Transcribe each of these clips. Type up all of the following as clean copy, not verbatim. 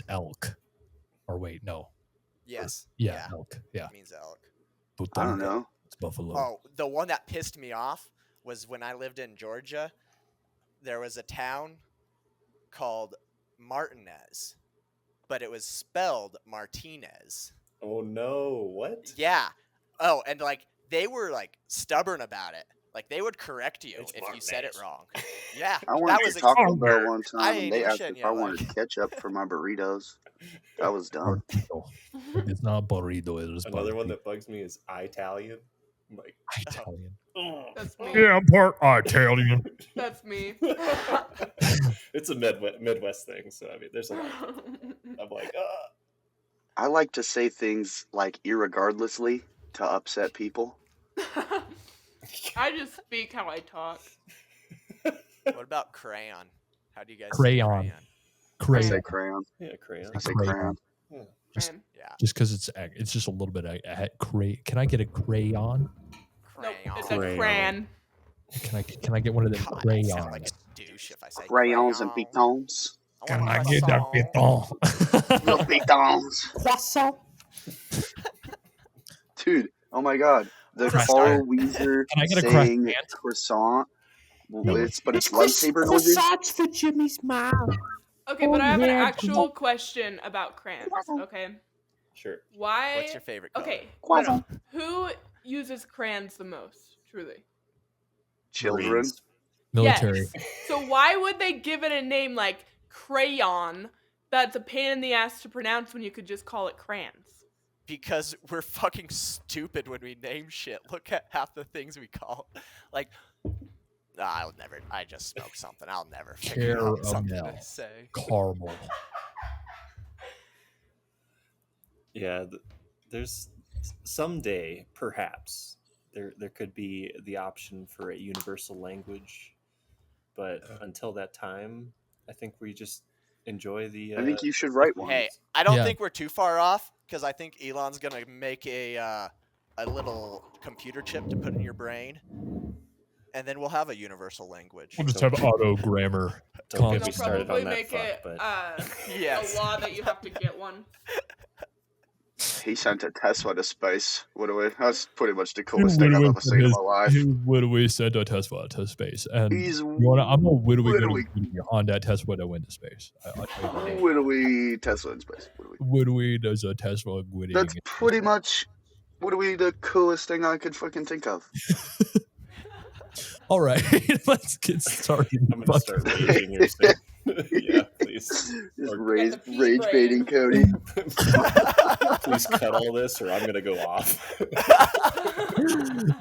elk. Or wait, no. Yes. Yeah, elk. Yeah. It means elk. I don't know. It's buffalo. Oh, the one that pissed me off was when I lived in Georgia. There was a town called Martinez, but it was spelled Martinez. Oh no! What? Yeah. Oh, and like they were like stubborn about it. Like they would correct you It's if you Martinez. said it wrong. Yeah, I went that to was Taco Bell one I time, ain't and they even asked shitting if you, I like- wanted ketchup for my burritos. That was dumb. Burrito. It's not burrito. It is Another one burrito. that bugs me is Italian. I'm like, Italian. That's me. Yeah, I'm part Italian. That's me. it's a Midwest thing. So I mean, there's a lot. I'm like, I like to say things like irregardlessly to upset people. I just speak how I talk. What about crayon? How do you guys Crayon. say I Crazy. say crayon. yeah, crayon. I say Crayon. crayon. Just- Man. Yeah, Just because it's just a little bit Can I get a crayon? Nope, crayon. it's Crayon. a crayon. Can I get one of them God, I crayons? sound like a douche if I say Crayons and crayon. pitons. I want a croissant. Little pitons. Croissant. Dude, oh my god. The Croissant. Carl Weezer Can I get a saying croissant? croissant. Well, No. it's lightsaber noises. for Jimmy's mom. Okay, but I have an yeah, actual question about crayons. Okay, Sure. why? What's your favorite color? Okay, Croissant. who uses crayons the most? Truly. Children. Marines. Military. Yes. So why would they give it a name like crayon? That's a pain in the ass to pronounce when you could just call it crayons. Because we're fucking stupid when we name shit. Look at half the things we call. Like, I just smoked something. I'll never figure out something Caramel. to say. Caramel. Yeah, there's someday perhaps there could be the option for a universal language, but until that time, I think we just enjoy the. I think you should write one. Hey, I don't Yeah. think we're too far off because I think Elon's gonna make a little computer chip to put in your brain, and then we'll have a universal language. We'll just have auto grammar. Don't get They'll me started probably on that make fuck, it but Yes. a law that you have to get one. He sent a Tesla to space. That's pretty much the coolest thing I've ever seen in my life. Would we send a Tesla to space? And He's I'm a widowy widowy. on that Tesla to win to space. I'll tell you that. Widowy Tesla in space. Widowy does a Tesla winning. That's pretty much the coolest thing I could fucking think of. All right, let's get started. I'm gonna start raging here soon. Yeah, please. Just Or- rage Got the pea baiting brain. Cody. Please cut all this, or I'm gonna go off.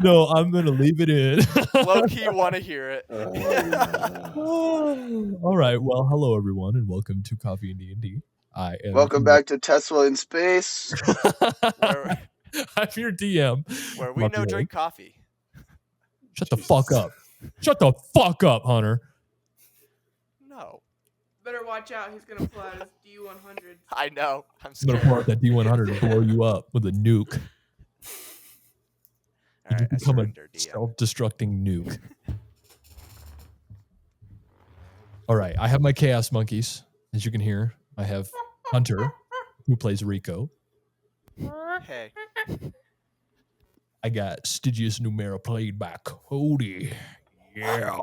No, I'm gonna leave it in. Low key want to hear it. All right. Well, hello everyone, and welcome to Coffee and D&D. I am Welcome back to Tesla in space. Where, I'm your DM. where we Muffy no Ray. drink coffee. Shut the fuck up. Shut the fuck up, Hunter. No, Better watch out. He's gonna pull out his D100. I know. I'm I'm gonna scared. pour out that D100 and blow you up with a nuke. All right, I become a surrender, DM. self-destructing nuke. All right, I have my chaos monkeys, as you can hear. I have Hunter, who plays Rico. Hey, I got Styigus Numera played by Cody. Yeah.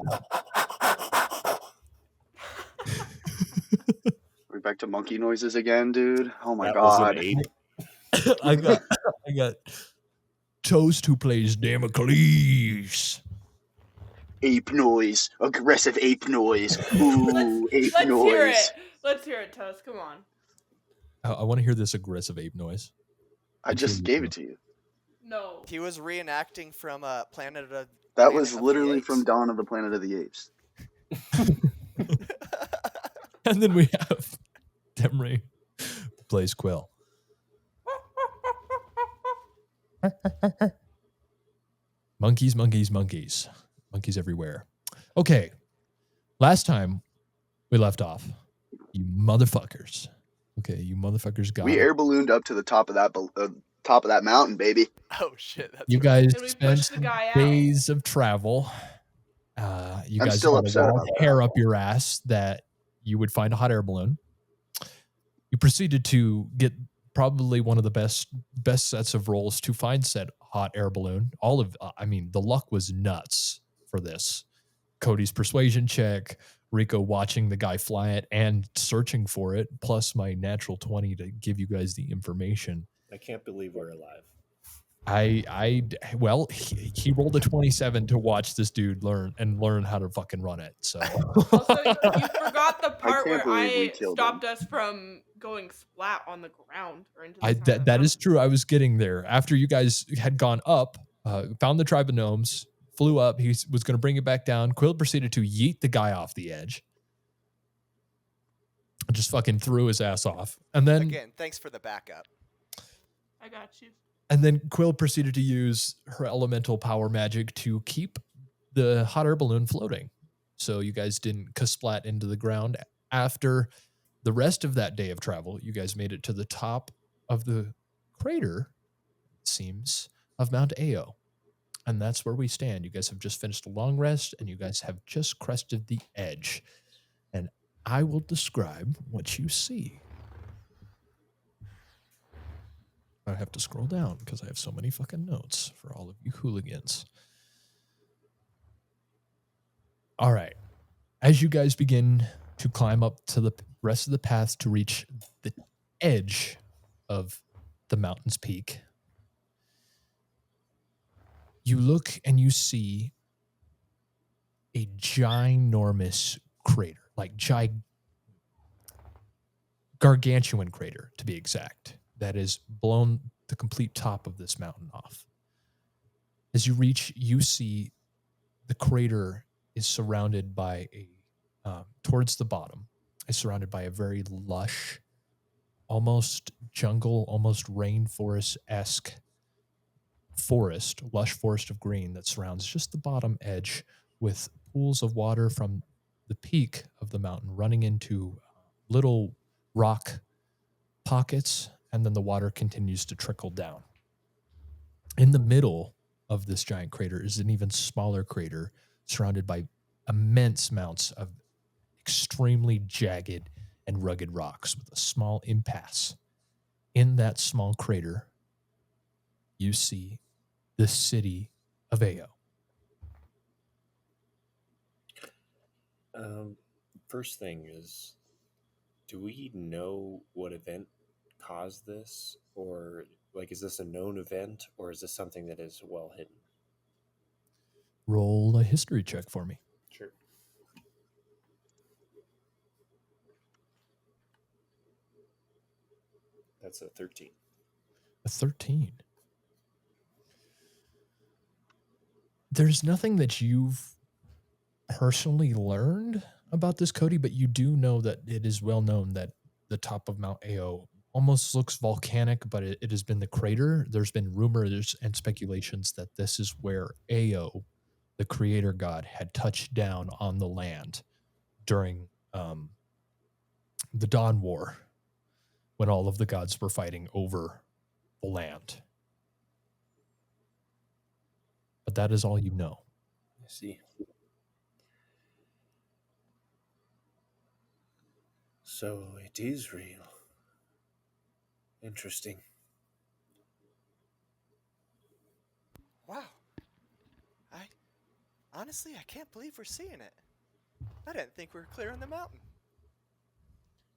We're back to monkey noises again, dude. Oh my That was an god. 8. I got Toast, who plays Damocles. Ape noise. Aggressive ape noise. Ooh, ape Let's noise. hear it. Let's hear it, Toast. Come on. I want to hear this aggressive ape noise. I just gave it to you. No. he was reenacting from Planet of. That Planet was of the literally Apes. from Dawn of the Planet of the Apes. And then we have Demry, who plays Quill. Monkeys, monkeys, monkeys. Monkeys everywhere. Okay. Last time we left off, you motherfuckers. Okay, you motherfuckers got We it. air ballooned up to the top of that mountain, baby. Oh shit! That's You right. guys And we spent pushed the some guy out. days of travel. You I'm guys still had a upset lot about of that. hair up your ass that you would find a hot air balloon. You proceeded to get probably one of the best sets of rolls to find said hot air balloon. The luck was nuts for this. Cody's persuasion check, Rico watching the guy fly it and searching for it, plus my natural 20 to give you guys the information. I can't believe we're alive. He rolled a 27 to watch this dude learn how to fucking run it. So Also, you forgot the part can't where believe we I killed stopped him. us from going splat on the ground or into the side of the that is mountain. true. I was getting there after you guys had gone up, found the tribe of gnomes, flew up. He was going to bring it back down. Quill proceeded to yeet the guy off the edge. Just fucking threw his ass off. And then Again, thanks for the backup. I got you. And then Quill proceeded to use her elemental power magic to keep the hot air balloon floating. So you guys didn't kasplat into the ground. After the rest of that day of travel, you guys made it to the top of the crater, it seems, of Mount Ao. And that's where we stand. You guys have just finished a long rest, and you guys have just crested the edge. And I will describe what you see. I have to scroll down because I have so many fucking notes for all of you hooligans. All right. As you guys begin to climb up to the rest of the path to reach the edge of the mountain's peak, you look and you see a ginormous crater, like gargantuan crater to be exact, that is blown the complete top of this mountain off. As you reach, you see the crater is surrounded by towards the bottom, is surrounded by a very lush, almost jungle, almost rainforest-esque lush forest of green that surrounds just the bottom edge, with pools of water from the peak of the mountain running into little rock pockets, and then the water continues to trickle down. In the middle of this giant crater is an even smaller crater surrounded by immense amounts of extremely jagged and rugged rocks with a small impasse. In that small crater, you see the city of Ao. First thing is, do we know what event caused this? Or, like, is this a known event, or is this something that is well hidden? Roll a history check for me. Sure. That's a 13. A 13. There's nothing that you've personally learned about this, Cody, but you do know that it is well known that the top of Mount Ao almost looks volcanic, but it has been the crater. There's been rumors and speculations that this is where Ao, the creator god, had touched down on the land during the Dawn War, when all of the gods were fighting over the land. But that is all you know. I see. So it is real. Interesting. Wow. Honestly, I can't believe we're seeing it. I didn't think we were clear on the mountain.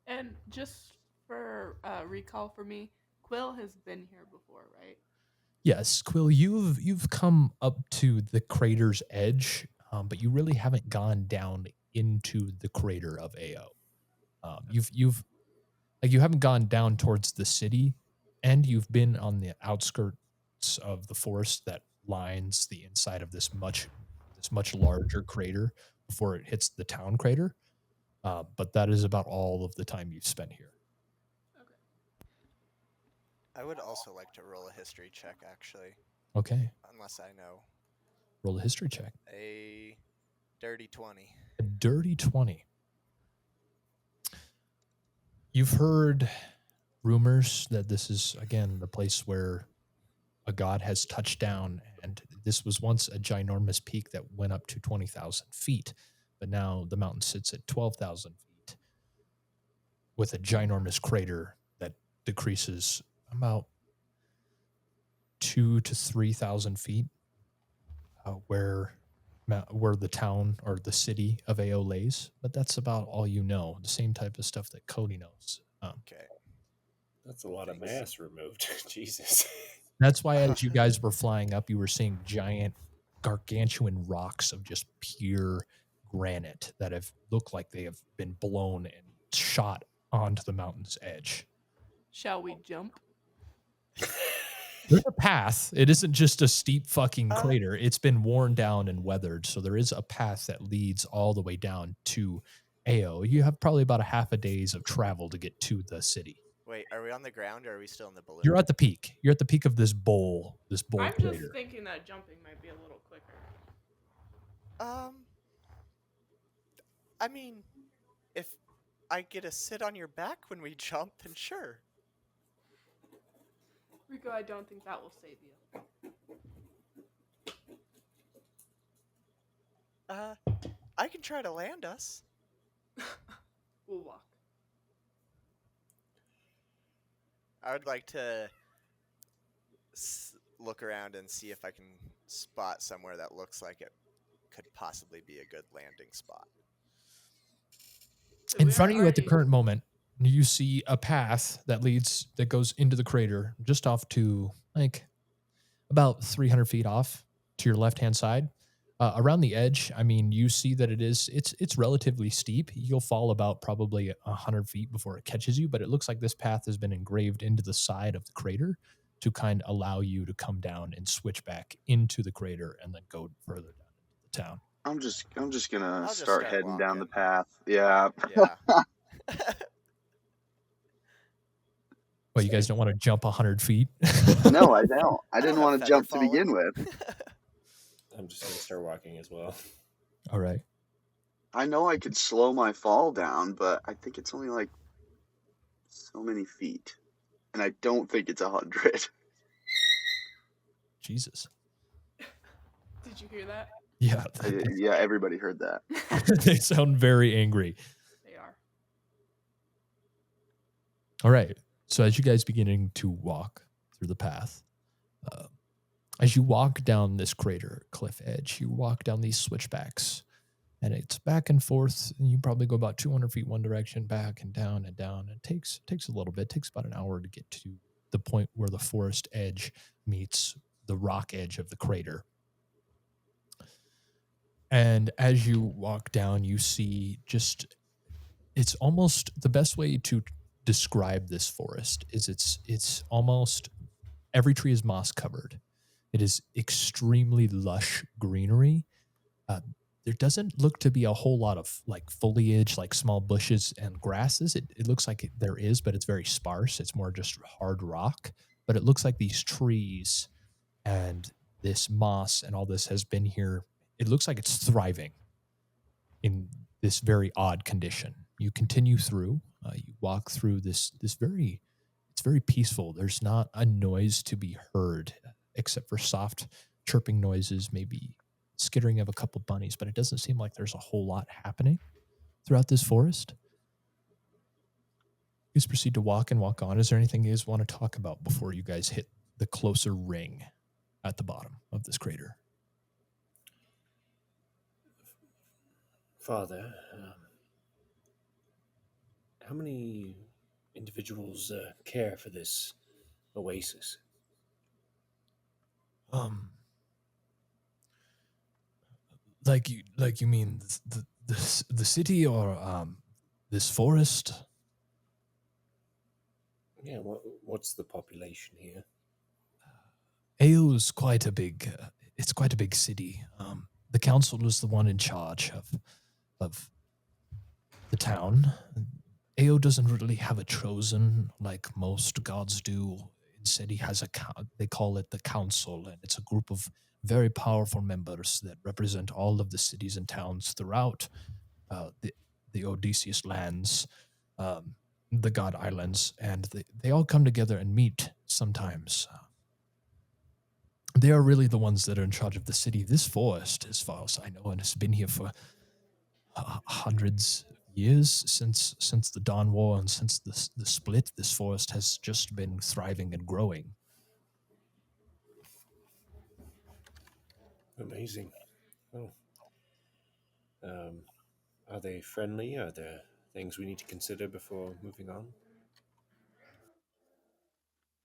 And just for recall for me, Quill has been here before, right? Yes, Quill, you've come up to the crater's edge, but you really haven't gone down into the crater of Ao. You haven't gone down towards the city, and you've been on the outskirts of the forest that lines the inside of this much larger crater before it hits the town crater. But that is about all of the time you've spent here. I would also like to roll a history check, actually. Okay. Unless I know. Roll a history check. A dirty 20. A dirty 20. You've heard rumors that this is, again, the place where a god has touched down, and this was once a ginormous peak that went up to 20,000 feet, but now the mountain sits at 12,000 feet. with a ginormous crater that decreases about 2,000 to 3,000 feet, where the town or the city of AO lays. But that's about all you know. The same type of stuff that Cody knows. Okay. That's a lot of Thanks. mass removed. Jesus. That's why, as you guys were flying up, you were seeing giant, gargantuan rocks of just pure granite that have looked like they have been blown and shot onto the mountain's edge. Shall we jump? There's a path. It isn't just a steep fucking crater. It's been worn down and weathered. So there is a path that leads all the way down to AO. You have probably about a half a day's of travel to get to the city. Wait, are we on the ground or are we still in the balloon? You're at the peak. You're at the peak of this bowl. I'm crater. just thinking that jumping might be a little quicker. I mean, if I get to sit on your back when we jump, then sure. Rico, I don't think that will save you. I can try to land us. We'll walk. I would like to look around and see if I can spot somewhere that looks like it could possibly be a good landing spot. In front of you at the current moment, you see a path that goes into the crater just off to like about 300 feet off to your left-hand side. Around the edge, I mean, you see that it's relatively steep. You'll fall about probably 100 feet before it catches you, but it looks like this path has been engraved into the side of the crater to kind of allow you to come down and switch back into the crater and then go further down into the town. I'm just gonna I'll just start start heading down the walking. path. Yeah. Yeah. Well, you guys don't want to jump 100 feet? No, I don't. I didn't have want to feather jump to falling. begin with. I'm just gonna start walking as well. All right. I know I could slow my fall down, but I think it's only like so many feet, and I don't think it's 100. Jesus. Did you hear that? Yeah. Yeah, everybody heard that. They sound very angry. They are. All right. So as you guys beginning to walk through the path, as you walk down this crater cliff edge, you walk down these switchbacks, and it's back and forth. And you probably go about 200 feet one direction, back and down and down. It takes a little bit. It takes about an hour to get to the point where the forest edge meets the rock edge of the crater. And as you walk down, you see it's almost the best way to describe this forest is it's almost every tree is moss covered. It is extremely lush greenery. There doesn't look to be a whole lot of like foliage, like small bushes and grasses. It looks like there is, but it's very sparse. It's more just hard rock. But it looks like these trees and this moss and all this has been here. It looks like it's thriving in this very odd condition. You continue through. You walk through it's very peaceful. There's not a noise to be heard except for soft chirping noises, maybe skittering of a couple bunnies, but it doesn't seem like there's a whole lot happening throughout this forest. You guys proceed to walk and walk on. Is there anything you guys want to talk about before you guys hit the closer ring at the bottom of this crater? Father, how many individuals care for this oasis? Like you mean the city or this forest? Yeah, what's the population here? AO's quite a big. It's quite a big city. The council is the one in charge of the town. AO doesn't really have a chosen like most gods do. Instead, he has they call it the council, and it's a group of very powerful members that represent all of the cities and towns throughout the Odeecas lands, the God Islands, and they all come together and meet sometimes. They are really the ones that are in charge of the city. This forest, as far as I know, and has been here for hundreds, years since the Dawn War and since the split, this forest has just been thriving and growing. Amazing. Oh. Are they friendly? Are there things we need to consider before moving on?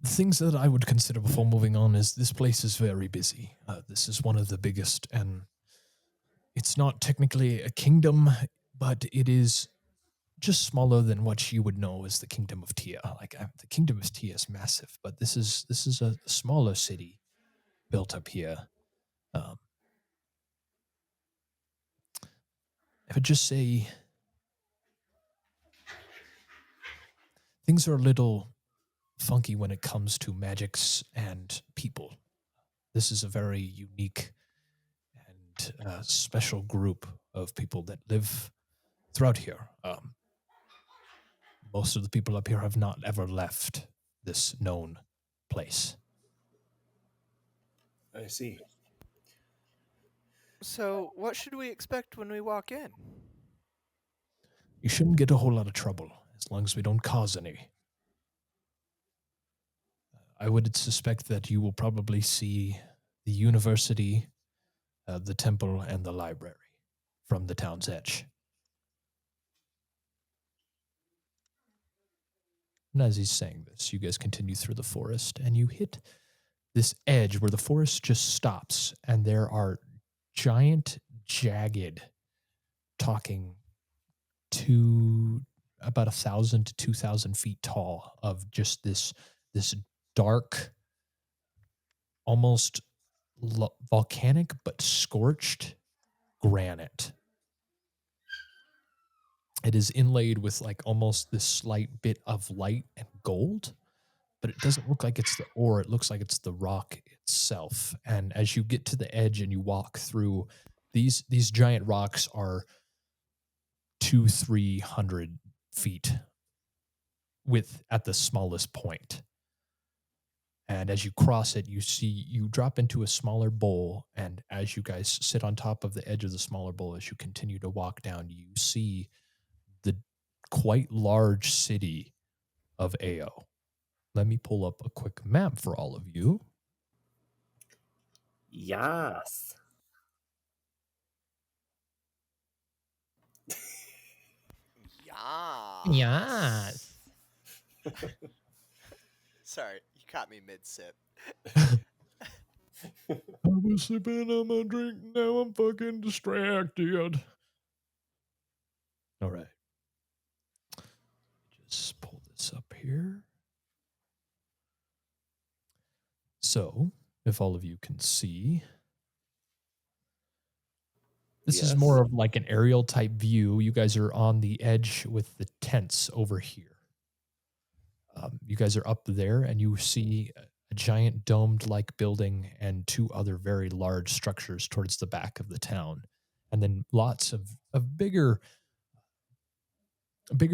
The things that I would consider before moving on is this place is very busy. This is one of the biggest, and it's not technically a kingdom, but it is just smaller than what you would know as the Kingdom of Tia. The Kingdom of Tia is massive, but this is a smaller city built up here. I would just say things are a little funky when it comes to magics and people. This is a very unique and special group of people that live throughout here. Most of the people up here have not ever left this known place. I see. So, what should we expect when we walk in? You shouldn't get a whole lot of trouble as long as we don't cause any. I would suspect that you will probably see the university, the temple, and the library from the town's edge. And as he's saying this, you guys continue through the forest and you hit this edge where the forest just stops and there are giant, jagged, talking to about 1,000 to 2,000 feet tall of just this dark, almost volcanic but scorched granite. It is inlaid with like almost this slight bit of light and gold, but it doesn't look like it's the ore. It looks like it's the rock itself. And as you get to the edge and you walk through, these giant rocks are 200-300 feet width at the smallest point. And as you cross it, you drop into a smaller bowl. And as you guys sit on top of the edge of the smaller bowl, as you continue to walk down, you see the quite large city of Ao. Let me pull up a quick map for all of you. Yes. Yes. Sorry, you caught me mid-sip. I was sipping on my drink, now I'm fucking distracted. All right. Just pull this up here. So, if all of you can see, this is more of like an aerial type view. You guys are on the edge with the tents over here. You guys are up there and you see a giant domed-like building and two other very large structures towards the back of the town. And then lots of bigger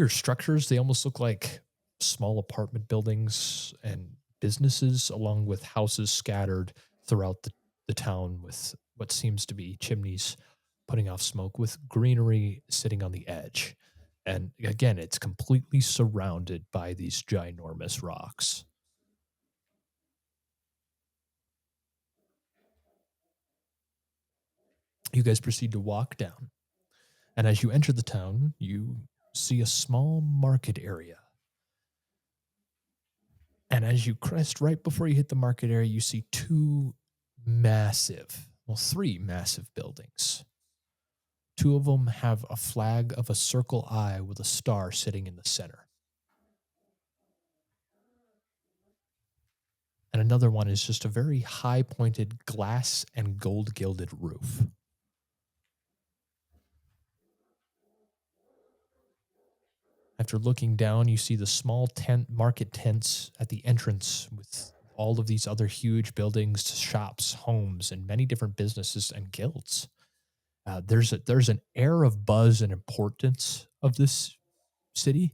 structures. They almost look like small apartment buildings and businesses, along with houses scattered throughout the town with what seems to be chimneys putting off smoke, with greenery sitting on the edge. And again, it's completely surrounded by these ginormous rocks. You guys proceed to walk down. And as you enter the town, you see a small market area. And as you crest right before you hit the market area, you see three massive buildings. Two of them have a flag of a circle eye with a star sitting in the center. And another one is just a very high-pointed glass and gold-gilded roof. After looking down, you see the small market tents at the entrance with all of these other huge buildings, shops, homes, and many different businesses and guilds. There's an air of buzz and importance of this city.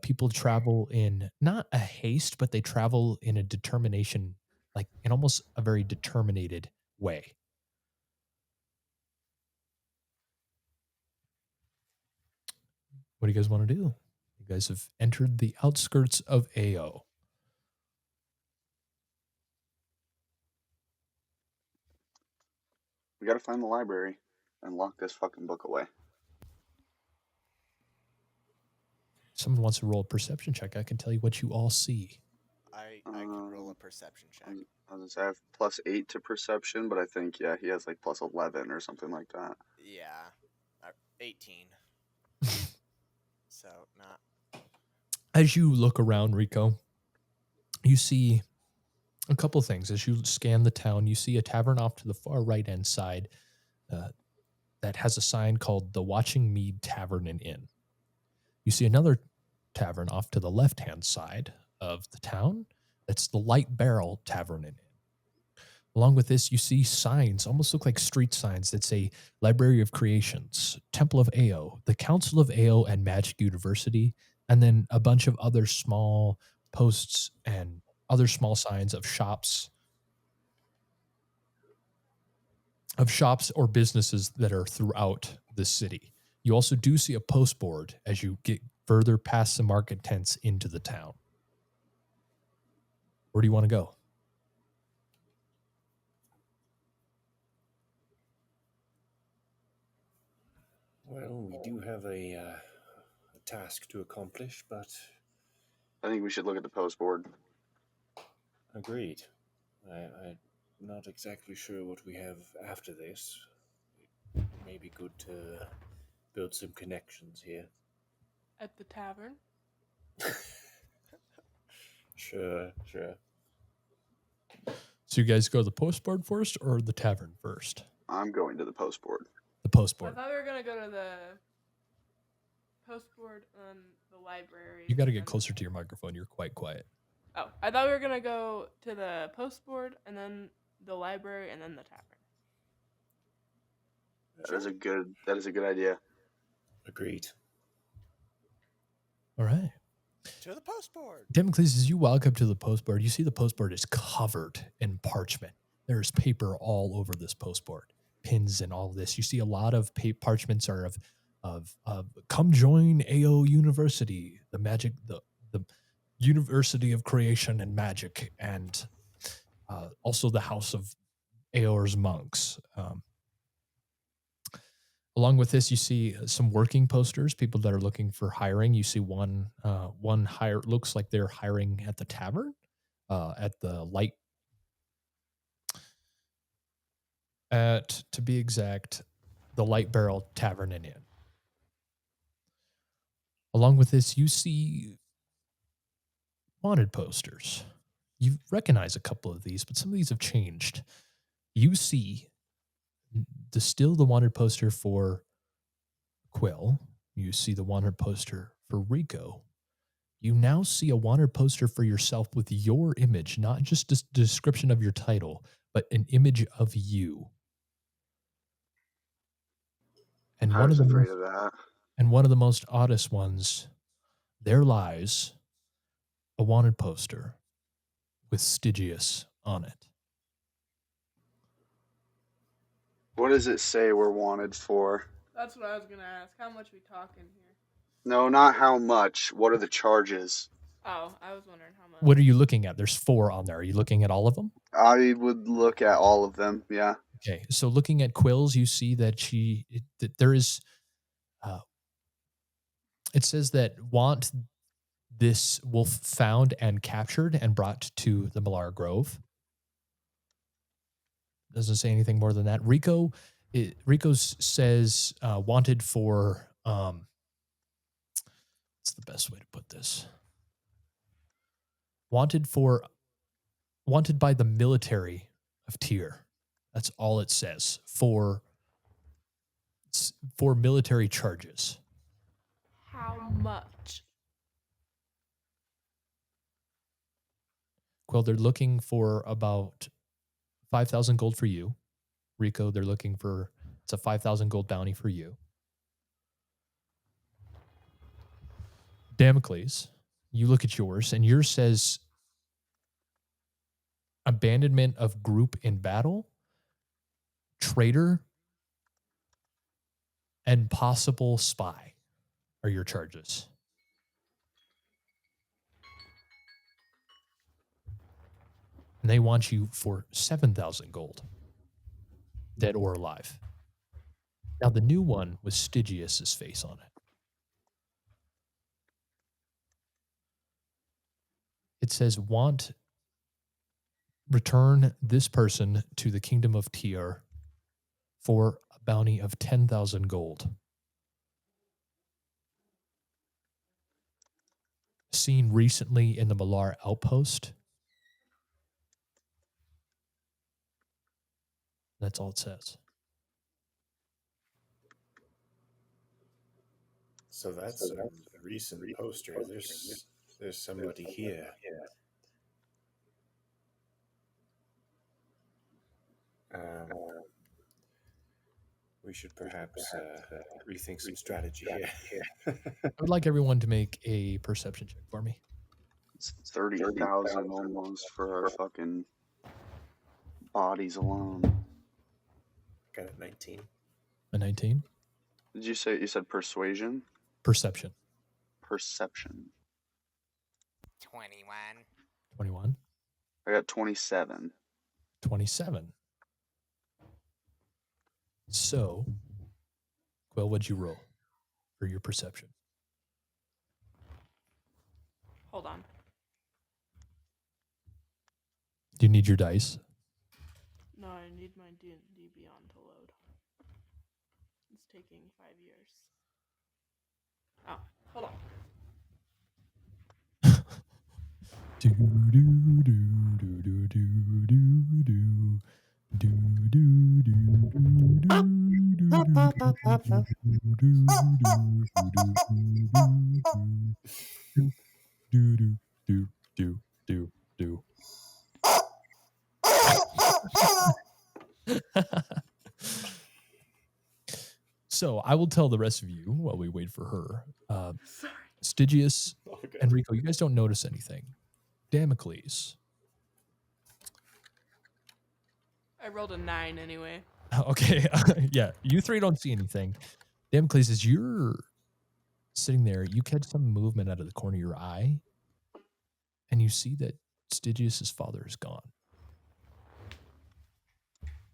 People travel in not a haste, but they travel in a determination, like in almost a very determined way. What do you guys want to do? You guys have entered the outskirts of AO. We gotta find the library and lock this fucking book away. Someone wants to roll a perception check. I can tell you what you all see. I can roll a perception check. I was gonna say I have +8 to perception, but I think he has like +11 or something like that. Yeah, 18. So not. As you look around, Rico, you see a couple things. As you scan the town, you see a tavern off to the far right-hand side that has a sign called the Watching Mead Tavern and Inn. You see another tavern off to the left-hand side of the town. That's the Light Barrel Tavern and Inn. Along with this, you see signs, almost look like street signs that say Library of Creations, Temple of Ao, the Council of Ao and Magic University, and then a bunch of other small posts and other small signs of shops or businesses that are throughout the city. You also do see a post board as you get further past the market tents into the town. Where do you want to go? Well, we do have a task to accomplish, but I think we should look at the post board. agreed. I'm not exactly sure what we have after this. It may be good to build some connections here. At the tavern. Sure. So you guys go to the post board first or the tavern first? I'm going to the post board. The post I board. thought we were gonna go to the post board and the library. You got to and get then- closer to your microphone. You're quite quiet. Oh, I thought we were gonna go to the post board and then the library and then the tavern. That is a good idea. Agreed. All right. To the post board. Damocles, as you walk up to the post board, you see the post board is covered in parchment. There's paper all over this post board, pins and all of this. You see a lot of parchments are of come join AO University, the University of Creation and Magic, and also the House of Aor's monks. Along with this, you see some working posters, people that are looking for hiring. You see one hire looks like they're hiring at the tavern, at the light. To be exact, the Light Barrel Tavern and Inn. Along with this, you see wanted posters. You recognize a couple of these, but some of these have changed. You see still the wanted poster for Quill. You see the wanted poster for Rico. You now see a wanted poster for yourself with your image, not just a description of your title, but an image of you. And I was afraid of that. And one of the most oddest ones, there lies a wanted poster with Styigus on it. What does it say we're wanted for? That's what I was gonna ask. How much we talking here? No, not how much. What are the charges? Oh, I was wondering how much. What are you looking at? There's 4 on there. Are you looking at all of them? I would look at all of them, yeah. Okay, so looking at Quill's, you see that there is, it says that want this wolf found and captured and brought to the Malar Grove. Doesn't say anything more than that. Rico says wanted for, what's the best way to put this? Wanted by the military of Tyr. That's all it says for military charges. How much? Quill, they're looking for about 5,000 gold for you. Rico, they're looking for, it's a 5,000 gold bounty for you. Damocles, you look at yours, and yours says abandonment of group in battle, traitor, and possible spy. are your charges. And they want you for 7,000 gold, dead or alive. Now, the new one with Styigus' face on it. It says, return this person to the kingdom of Tyr for a bounty of 10,000 gold. Seen recently in the Malar outpost. That's all it says. So that's a recent poster. There's somebody here. We should perhaps rethink some strategy here. I would like everyone to make a perception check for me. It's 30,000 almost for our fucking bodies alone. Got a 19. A 19? Did you said persuasion? Perception. Perception. 21. 21? I got 27. 27. So, Quill, what'd you roll for your perception? Hold on. Do you need your dice? No, I need my D&D Beyond to load. It's taking 5 years. Oh, hold on. Do do do do do do do do. Do do do do do do. So I will tell the rest of you while we wait for her. Sorry. Styigus Okay. and Rico, you guys don't notice anything. Damocles. I rolled a 9 anyway. Okay. Yeah, you three don't see anything. Damocles, as you're sitting there, you catch some movement out of the corner of your eye, and you see that Styigus' father is gone.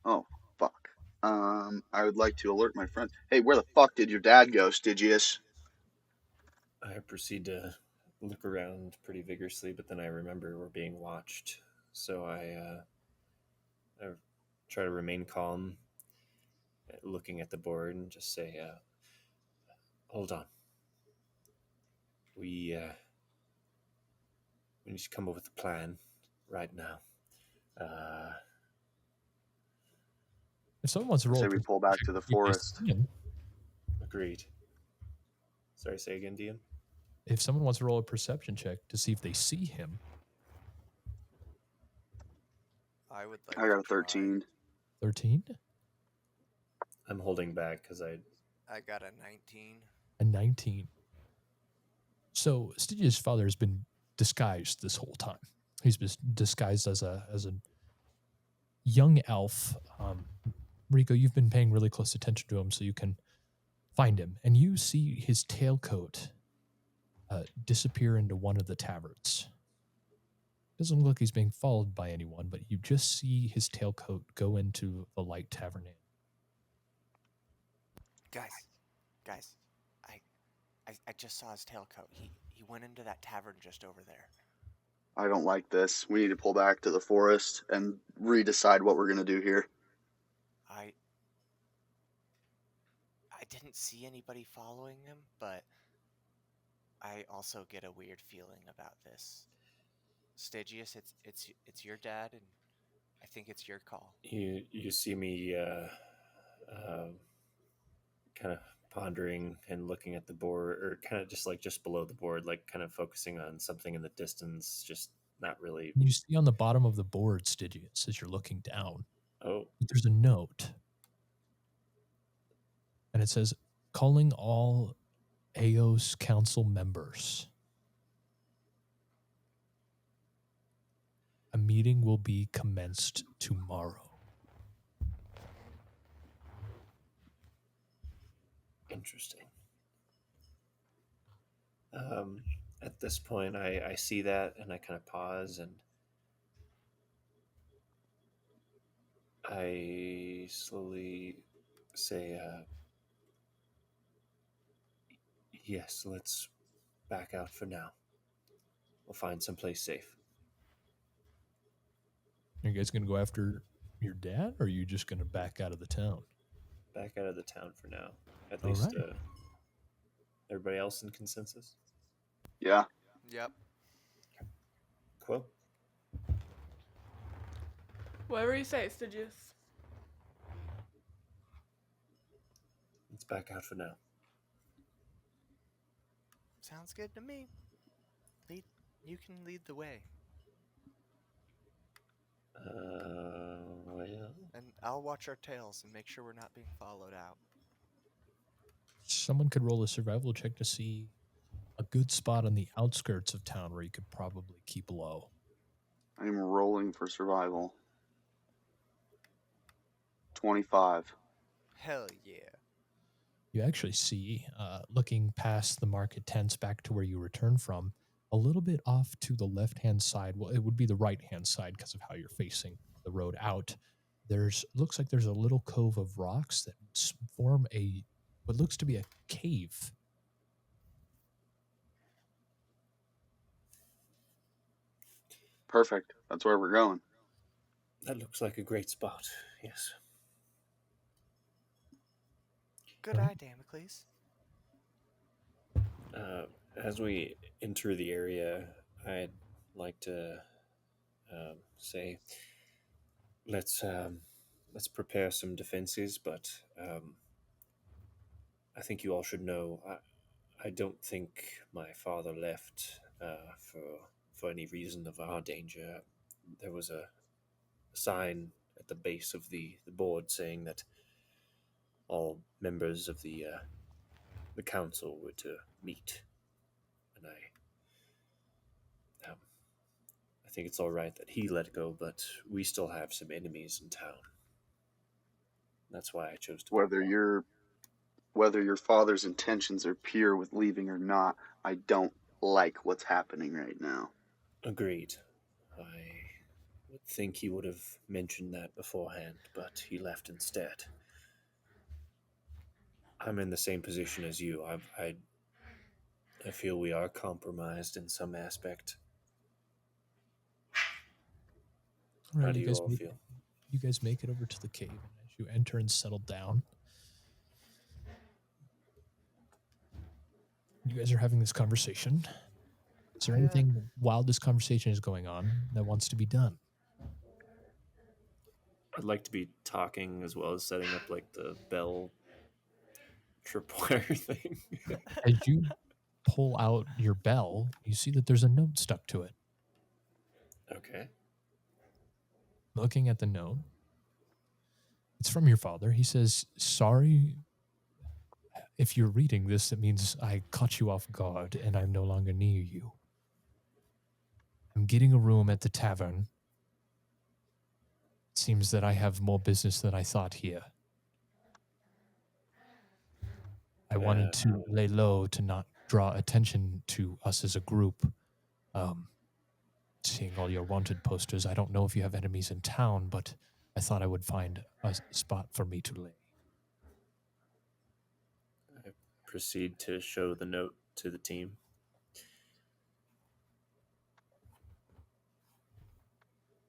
Oh, fuck. I would like to alert my friends. Hey, where the fuck did your dad go, Styigus? I proceed to look around pretty vigorously, but then I remember we're being watched. So I try to remain calm, looking at the board, and just say, hold on. We need to come up with a plan right now. If someone wants to I roll, say we pull back to the forest. Agreed. Sorry, say again, DM? If someone wants to roll a perception check to see if they see him. I would like I got to a 13. 13? I'm holding back because I got a 19. A 19. So Stygius' father has been disguised this whole time. He's been disguised as a young elf. Rico, you've been paying really close attention to him so you can find him. And you see his tailcoat disappear into one of the taverns. Doesn't look like he's being followed by anyone, but you just see his tailcoat go into the light tavern inn. Guys, I just saw his tailcoat. He went into that tavern just over there. I don't like this. We need to pull back to the forest and redecide what we're going to do here. I didn't see anybody following him, but I also get a weird feeling about this. Styigus, it's your dad, and I think it's your call. you see me kind of pondering and looking at the board, or kind of just below the board, like kind of focusing on something in the distance, just not really. You see on the bottom of the board, Stygius, as you're looking down, Oh, there's a note. And it says, calling all Eos Council members. A meeting will be commenced tomorrow. interesting. At this point, I see that and I kind of pause and I slowly say, yes, let's back out for now. We'll find someplace safe. Are you guys going to go after your dad, or are you just going to back out of the town? Back out of the town for now. At All least right. everybody else in consensus? Yeah. Yep. Quill? Whatever you say, Styigus. Let's back out for now. Sounds good to me. You can lead the way, Well, and I'll watch our tails and make sure we're not being followed out. Someone could roll a survival check to see a good spot on the outskirts of town where you could probably keep low. I'm rolling for survival. 25. Hell yeah. You actually see, looking past the market tents back to where you returned from, a little bit off to the left-hand side. Well, it would be the right-hand side because of how you're facing the road out. Looks like there's a little cove of rocks that form what looks to be a cave. Perfect. That's where we're going. that looks like a great spot, yes. Good eye, Damocles. As we enter the area, I'd like to say, let's prepare some defenses. But I think you all should know, I don't think my father left for any reason of our danger. There was a sign at the base of the board saying that all members of the council were to meet, and I think it's all right that he let go, but we still have some enemies in town. That's why I chose to. Whether your father's intentions are pure with leaving or not, I don't like what's happening right now. Agreed. I would think he would have mentioned that beforehand, but he left instead. I'm in the same position as you. I feel we are compromised in some aspect. All right, How do you all feel? You guys make it over to the cave, and as you enter and settle down, you guys are having this conversation. Is there anything while this conversation is going on that wants to be done? I'd like to be talking as well as setting up like the bell tripwire thing. As you pull out your bell, you see that there's a note stuck to it. Okay. Looking at the note, it's from your father. He says, "Sorry if you're reading this, it means I caught you off guard and I'm no longer near you. I'm getting a room at the tavern. It seems that I have more business than I thought here. I wanted to lay low to not draw attention to us as a group. Seeing all your wanted posters, I don't know if you have enemies in town, but I thought I would find a spot for me to lay." I proceed to show the note to the team.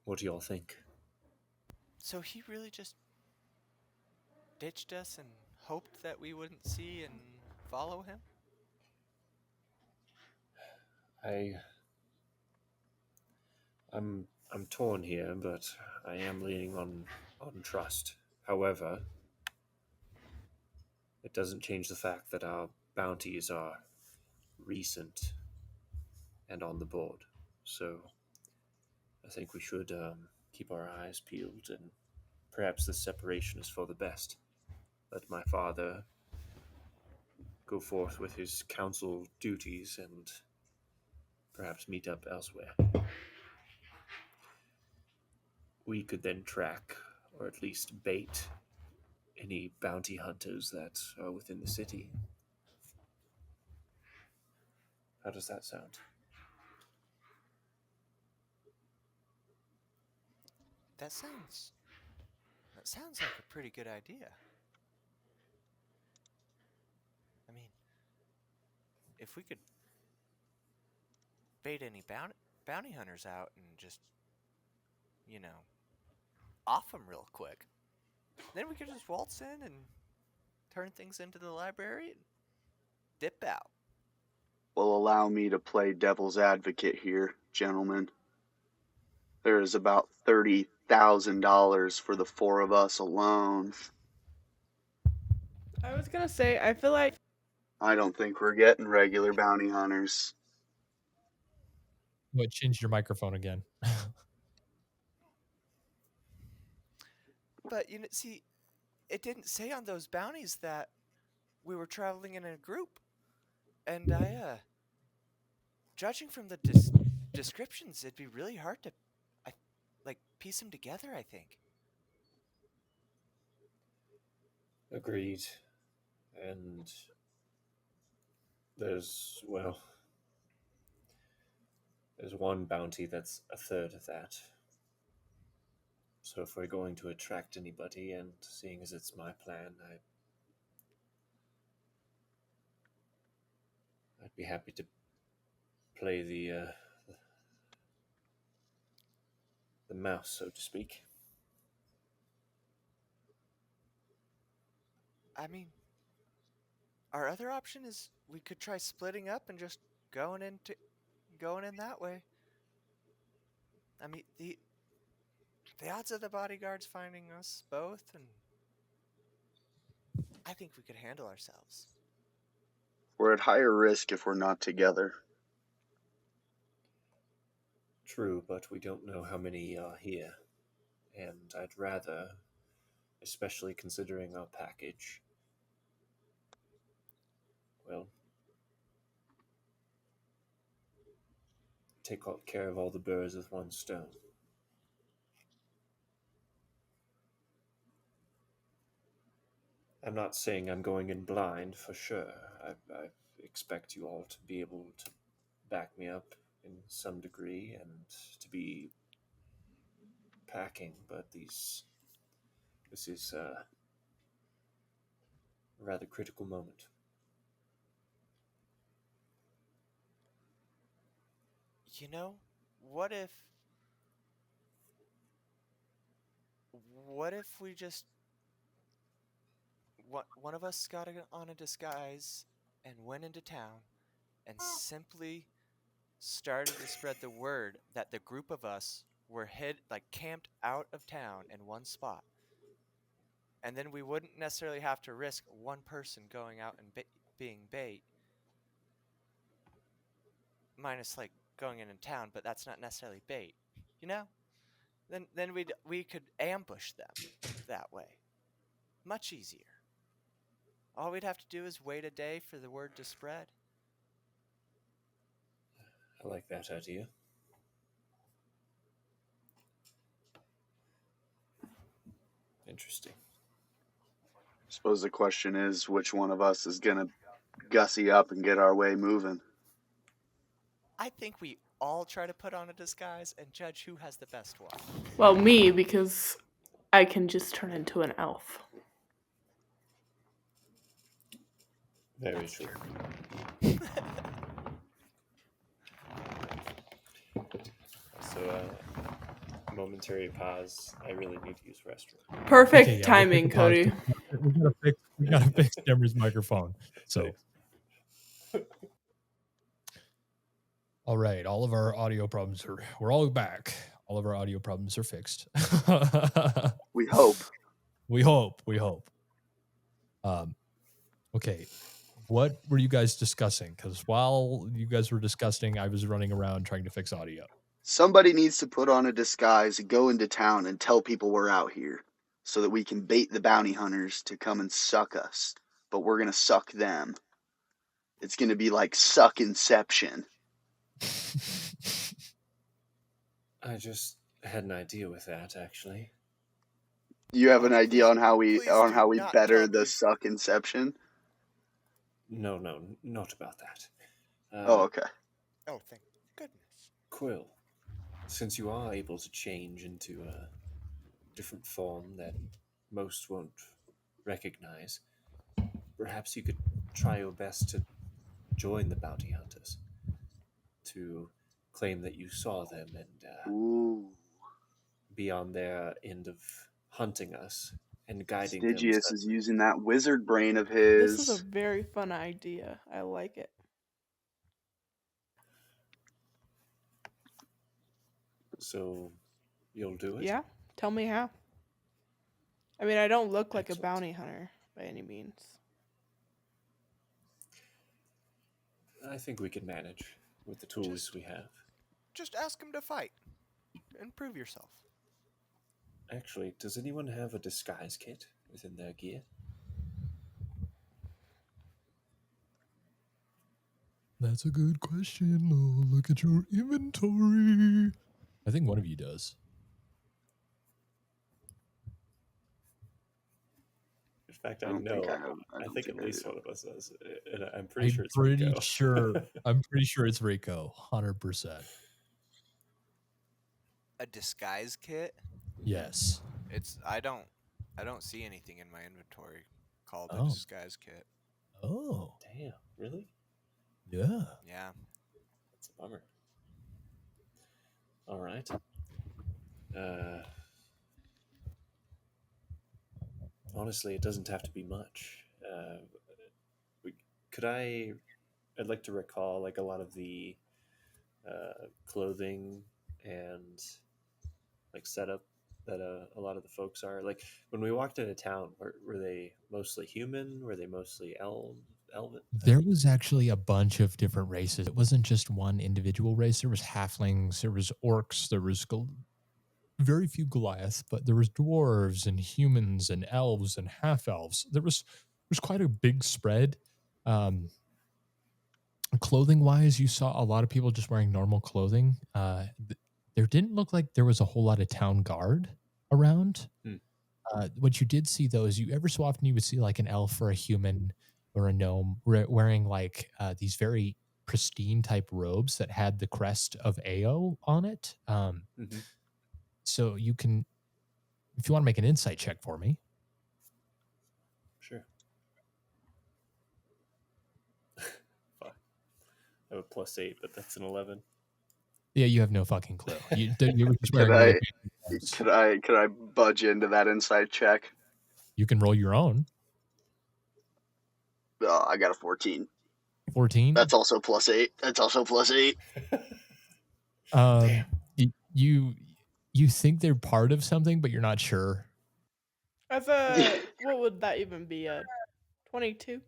What do y'all think? So he really just ditched us and hoped that we wouldn't see and follow him? I'm torn here, but I am leaning on trust. However, it doesn't change the fact that our bounties are recent and on the board. So I think we should keep our eyes peeled, and perhaps this separation is for the best. Let my father go forth with his council duties and perhaps meet up elsewhere. We could then track, or at least bait, any bounty hunters that are within the city. How does that sound? That sounds like a pretty good idea. I mean, if we could bait any bounty hunters out and just, off them real quick, then we could just waltz in and turn things into the library and dip out. Well, allow me to play devil's advocate here, gentlemen. There is about $30,000 for the 4 of us alone. I was gonna say, I feel like I don't think we're getting regular bounty hunters. What, change your microphone again? But see, it didn't say on those bounties that we were traveling in a group, and judging from the descriptions, it'd be really hard to, piece them together. I think. Agreed. And there's one bounty that's a third of that. So if we're going to attract anybody, and seeing as it's my plan, I'd be happy to play the mouse, so to speak. I mean, our other option is we could try splitting up and just going in that way. I mean, the odds of the bodyguards finding us both, and I think we could handle ourselves. We're at higher risk if we're not together. True, but we don't know how many are here. And I'd rather, especially considering our package, take care of all the birds with one stone. I'm not saying I'm going in blind, for sure. I expect you all to be able to back me up in some degree and to be packing, but this is a rather critical moment. What if we just one of us got on a disguise and went into town and simply started to spread the word that the group of us were camped out of town in one spot, and then we wouldn't necessarily have to risk one person going out and being bait, minus going in town, but that's not necessarily bait, then we could ambush them that way. Much easier. All we'd have to do is wait a day for the word to spread. I like that idea. Interesting. I suppose the question is, which one of us is going to gussy up and get our way moving? I think we all try to put on a disguise and judge who has the best one. Well, me, because I can just turn into an elf. Very true. So, momentary pause. I really need to use the restroom. Perfect Okay, yeah, timing, Cody. We gotta fix Emery's microphone. So, all right, all of our audio problems we're all back. All of our audio problems are fixed. We hope. We hope. Okay, what were you guys discussing? Because while you guys were discussing, I was running around trying to fix audio. Somebody needs to put on a disguise and go into town and tell people we're out here so that we can bait the bounty hunters to come and suck us. But we're going to suck them. It's going to be like suck Inception. I just had an idea with that, actually. You have an idea on how we Please do not better tell the me. suck Inception? No, not about that. Oh, okay. Oh, thank goodness. Quill, since you are able to change into a different form that most won't recognize, perhaps you could try your best to join the bounty hunters, to claim that you saw them and Ooh. be on their end of hunting us and guiding them. Styigus is using that wizard brain of This is a his. very fun idea. I like it. So you'll do it? Yeah? Tell me how. I mean, I don't look like Excellent. a bounty hunter by any means. I think we can manage with the tools we have. Just ask him to fight and prove yourself. Actually, does anyone have a disguise kit within their gear? That's a good question. Oh, look at your inventory. I think one of you does. In fact, I I don't know. think I have. I think at least do. one of us does, and I'm pretty sure it's Rico. I'm pretty sure it's Rico. 100%. A disguise kit? Yes. I don't see anything in my inventory called a Oh. disguise kit. Oh. Damn, really? Yeah. Yeah. That's a bummer. All right. Honestly, it doesn't have to be much. I'd like to recall like a lot of the clothing and like setup that a lot of the folks are. Like when we walked into town, were they mostly human? Were they mostly elven? There was actually a bunch of different races. It wasn't just one individual race. There was halflings, there was orcs, there was very few Goliaths, but there was dwarves and humans and elves and half elves. There's quite a big spread. Clothing wise, you saw a lot of people just wearing normal clothing. There didn't look like there was a whole lot of town guard around. What you did see though is every so often you would see like an elf or a human or a gnome wearing like these very pristine type robes that had the crest of AO on it. So you can, if you want to make an insight check for me. Sure. Fuck. I have a +8, but that's an 11. Yeah, you have no fucking clue. You were just wearing really fancy clothes. Could I budge into that insight check? You can roll your own. Oh, I got a 14. 14. That's also +8. That's also +8. Damn. You think they're part of something, but you're not sure. As a what would that even be? A 22?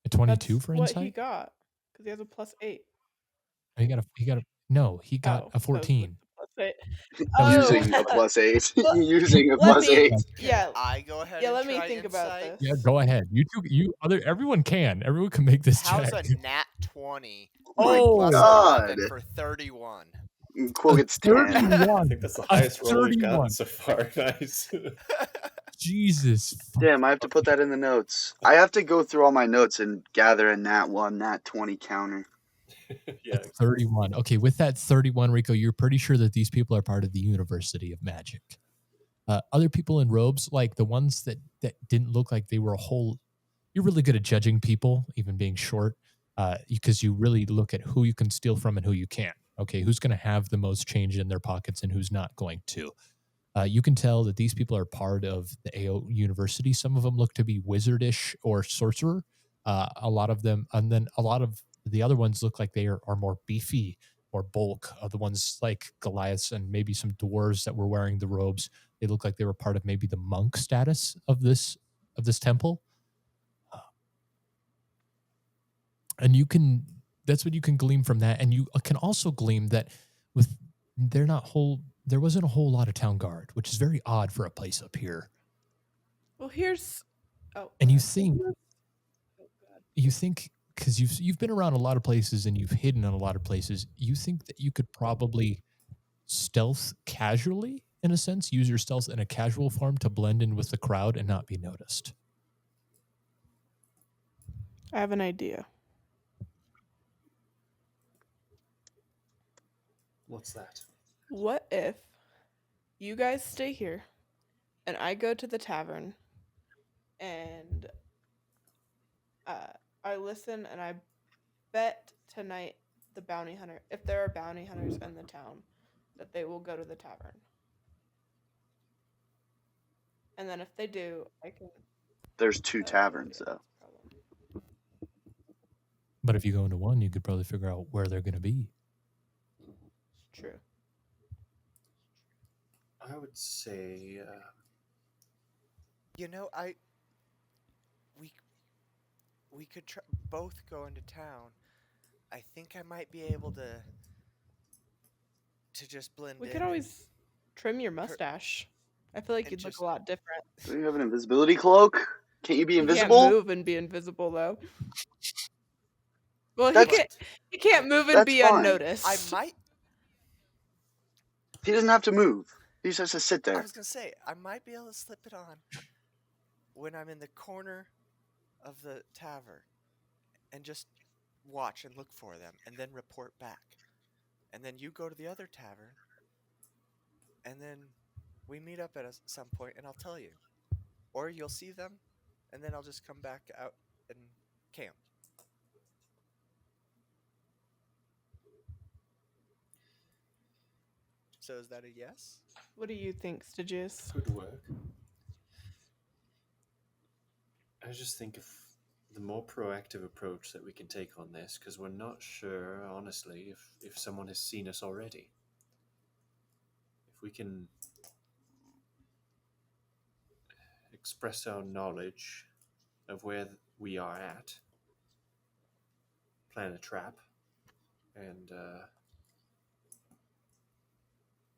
A 22 That's for what insight? he got because he has a +8. He got a 14. +8. Using a +8. Using a Let me- +8. Yeah, I go ahead yeah. and Let me try think about insight? this. Yeah, go ahead. Everyone can make this How's check. a nat 20 Oh my plus God. 11 for 31? Quill gets 10. 31. I think that's the highest roll we've 31. gotten so far. Nice. Jesus. Damn, I have to put that in the notes. I have to go through all my notes and gather a nat 1, nat 20 counter. Yeah. 31. Okay, with that 31, Rico, you're pretty sure that these people are part of the University of Magic. Other people in robes, like the ones that didn't look like they were you're really good at judging people, even being short, because you really look at who you can steal from and who you can't. Okay, who's going to have the most change in their pockets and who's not going to. You can tell that these people are part of the AO University. Some of them look to be wizardish or sorcerer. A lot of them, and then a lot of the other ones look like they are more beefy or bulk. The ones like Goliaths and maybe some dwarves that were wearing the robes, they look like they were part of maybe the monk status of this temple. And that's what you can glean from that. And you can also glean that there wasn't a whole lot of town guard, which is very odd for a place up here. Well, here's. Oh. And you think because you've been around a lot of places and you've hidden in a lot of places, you think that you could probably stealth casually, in a sense, use your stealth in a casual form to blend in with the crowd and not be noticed. I have an idea. What's that? What if you guys stay here and I go to the tavern and I listen and I bet tonight the bounty hunter, if there are bounty hunters in the town, that they will go to the tavern. And then if they do, I can. There's 2 Yeah, taverns, though. that's a problem. But if you go into one, you could probably figure out where they're going to be. It's true. I would say You know, we could both go into town. I think I might be able to just blend We in. could always trim your mustache. I feel like and you'd look just- a lot different. Do you have an invisibility cloak? Can't you be You can't invisible? move and be invisible though. Well, That's- he can't move and that's be fine. unnoticed. I might. He doesn't have to move. He just has to sit I there. was gonna say I might be able to slip it on when I'm in the corner of the tavern, and just watch and look for them, and then report back. And then you go to the other tavern, and then we meet up at some point, and I'll tell you. Or you'll see them, and then I'll just come back out and camp. So is that a yes? What do you think, Styigus? could work. I just think of the more proactive approach that we can take on this, because we're not sure, honestly, if someone has seen us already. If we can express our knowledge of where we are at, plan a trap, and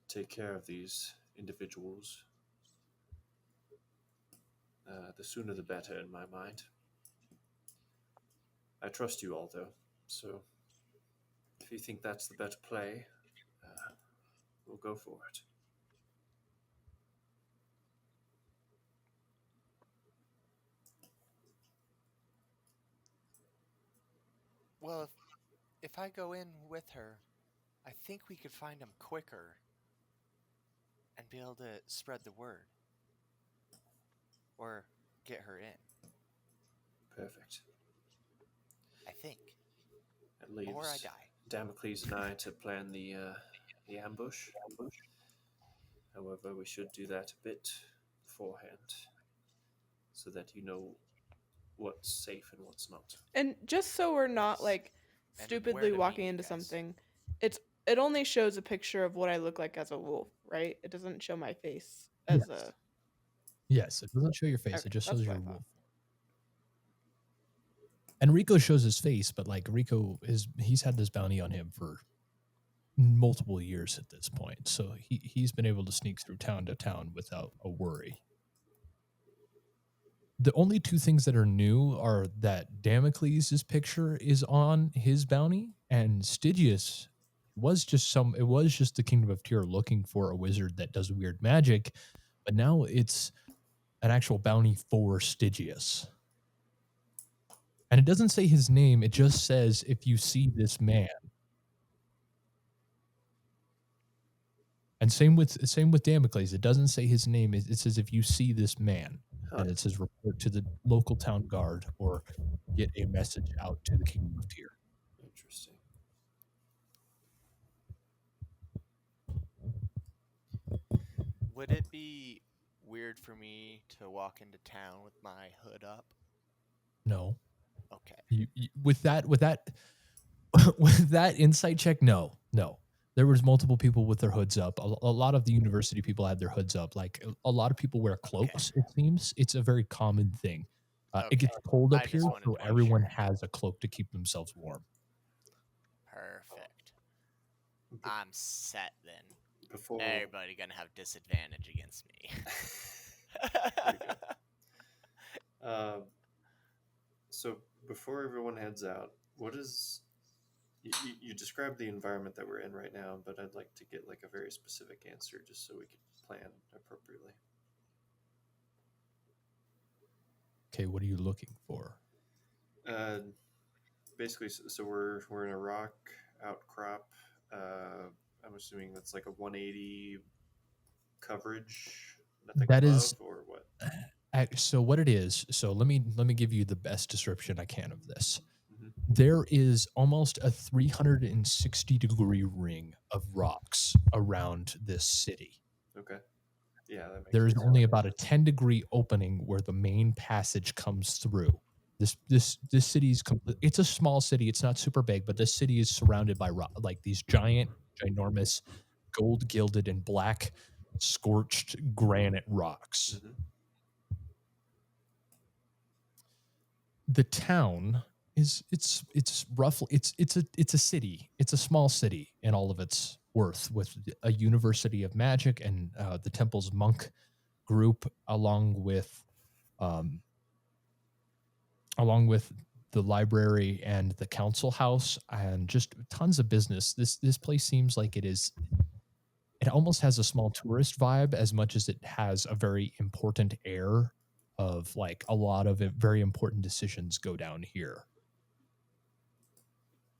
take care of these individuals, the sooner the better in my mind. I trust you all, though, so if you think that's the better play, we'll go for it. Well, if I go in with her, I think we could find them quicker and be able to spread the word. Or get her in, Perfect. I think. That leaves Or I die. Damocles and I to plan the ambush. However, we should do that a bit beforehand, so that you know what's safe and what's not. And just so we're not Yes. like And stupidly where to walking meet you into guys. something, it only shows a picture of what I look like as a wolf, right? It doesn't show my face as Yes. a. Yes, it doesn't show your face. Okay, It just that's shows what your I thought. wolf. And Rico shows his face, but like Rico he's had this bounty on him for multiple years at this point. So he's been able to sneak through town to town without a worry. The only two things that are new are that Damocles' picture is on his bounty, and Styigus was just the Kingdom of Tyr looking for a wizard that does weird magic, but now it's an actual bounty for Styigus. And it doesn't say his name, it just says if you see this man. And same with Damocles. It doesn't say his name. It says if you see this man. And it says report to the local town guard or get a message out to the Kingdom of Tyr. Interesting. Would it be weird for me to walk into town with my hood up? No. Okay. You, with that with that insight check, no. There was multiple people with their hoods up. A lot of the university people had their hoods up. Like a lot of people wear cloaks. It seems it's a very common thing. It gets Okay. cold up I here, just wanted so to make everyone sure. has a cloak to keep themselves warm. Perfect. I'm set then. Before Everybody gonna have disadvantage against me. So before everyone heads out, what is you describe the environment that we're in right now, but I'd like to get like a very specific answer just so we can plan appropriately. Okay, what are you looking for? Basically, so we're in a rock outcrop. I'm assuming that's like a 180 coverage, nothing That above, is or what? so what it is. So let me give you the best description I can of this. Mm-hmm. There is almost a 360-degree ring of rocks around this city. Okay. Yeah, that makes There is sense. only about a 10-degree opening where the main passage comes through. This city's it's a small city. It's not super big, but this city is surrounded by like these giant, ginormous, gold gilded and black scorched granite rocks. Mm-hmm. The town is it's roughly it's a city. It's a small city in all of its worth, with a university of magic and the temple's monk group, um, along with the library and the council house, and just tons of business. This place seems like it almost has a small tourist vibe as much as it has a very important air of like a lot of very important decisions go down here.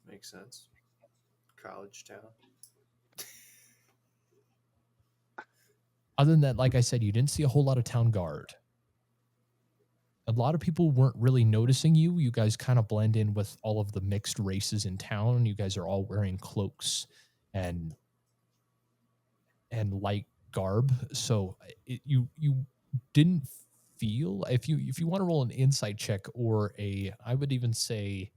Makes sense. College town. Other than that, like I said, you didn't see a whole lot of town guard. A lot of people weren't really noticing you. You guys kind of blend in with all of the mixed races in town. You guys are all wearing cloaks and light garb, so you didn't feel, if you want to roll an insight check, or I would even say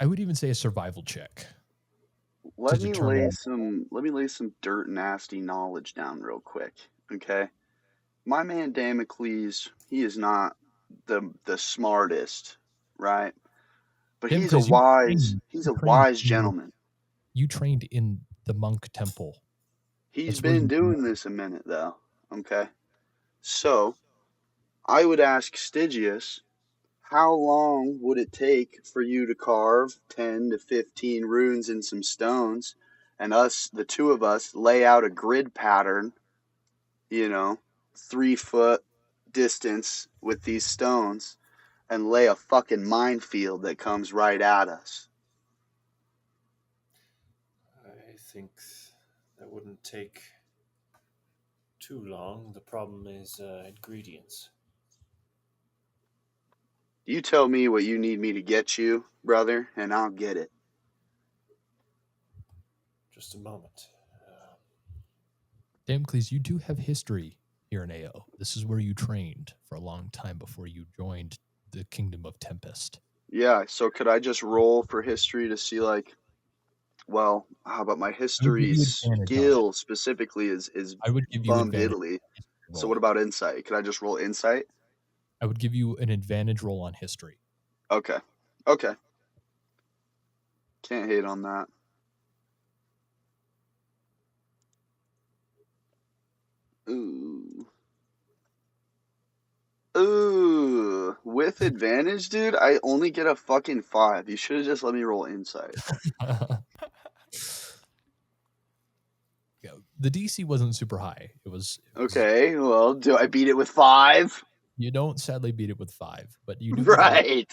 a survival check to determine. Let me lay some dirt nasty knowledge down real quick. Okay. My man Damocles, he is not the smartest, right? But Damn, because you he's a wise gentleman. you trained in the monk temple. He's That's where been you doing this a minute though. Okay. So I would ask Stygius, how long would it take for you to carve 10 to 15 runes in some stones, and us, the two of us, lay out a grid pattern, 3 foot distance with these stones, and lay a fucking minefield that comes right at us? I think that wouldn't take too long. The problem is ingredients. You tell me what you need me to get you, brother, and I'll get it. Just a moment. Damocles, you do have history here in AO. This is where you trained for a long time before you joined the Kingdom of Tempest. Yeah, so could I just roll for history to see, like, well, how about my history skill specifically is I would give you bum advantage. diddly. So what about insight? Could I just roll insight? I would give you an advantage roll on history. Okay. Can't hate on that. Ooh. With advantage, dude, I only get a fucking 5. You should have just let me roll insight. Yeah, the DC wasn't super high. It was Okay, well, do I beat it with 5? You don't sadly beat it with 5, but you do right.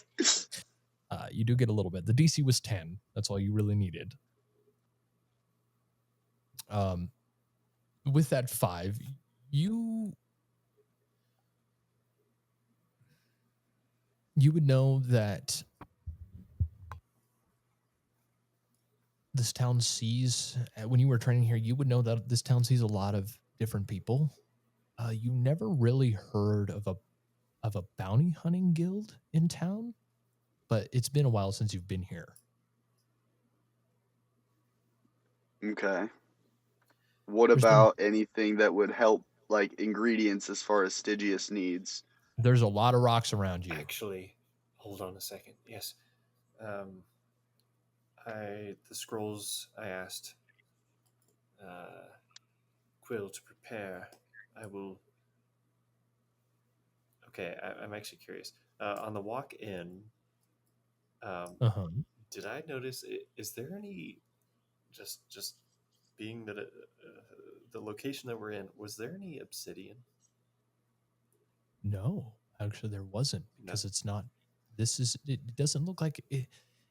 You do get a little bit. The DC was 10. That's all you really needed. With that 5, you would know that this town sees, when you were training here, you would know that this town sees a lot of different people. You never really heard of a bounty hunting guild in town, but it's been a while since you've been here. Okay. What about anything that would help, like ingredients as far as Stygius needs? There's a lot of rocks around you. Actually, hold on a second. Yes. The scrolls I asked Quill to prepare. I will. Okay, I'm actually curious. On the walk in, did I notice? Is there any just being that the location that we're in, was there any obsidian? No, actually, there wasn't No. because it's not. This is. It doesn't look like it.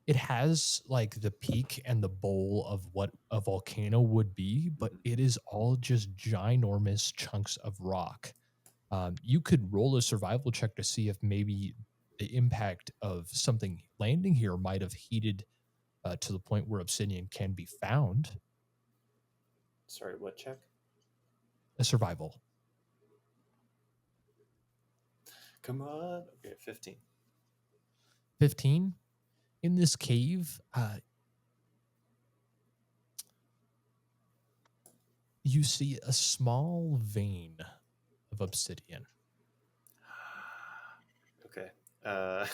It has like the peak and the bowl of what a volcano would be, but it is all just ginormous chunks of rock. You could roll a survival check to see if maybe the impact of something landing here might have heated to the point where obsidian can be found. Sorry, what check? A survival. Come on. Okay, 15. 15 in this cave. You see a small vein of obsidian. Okay. A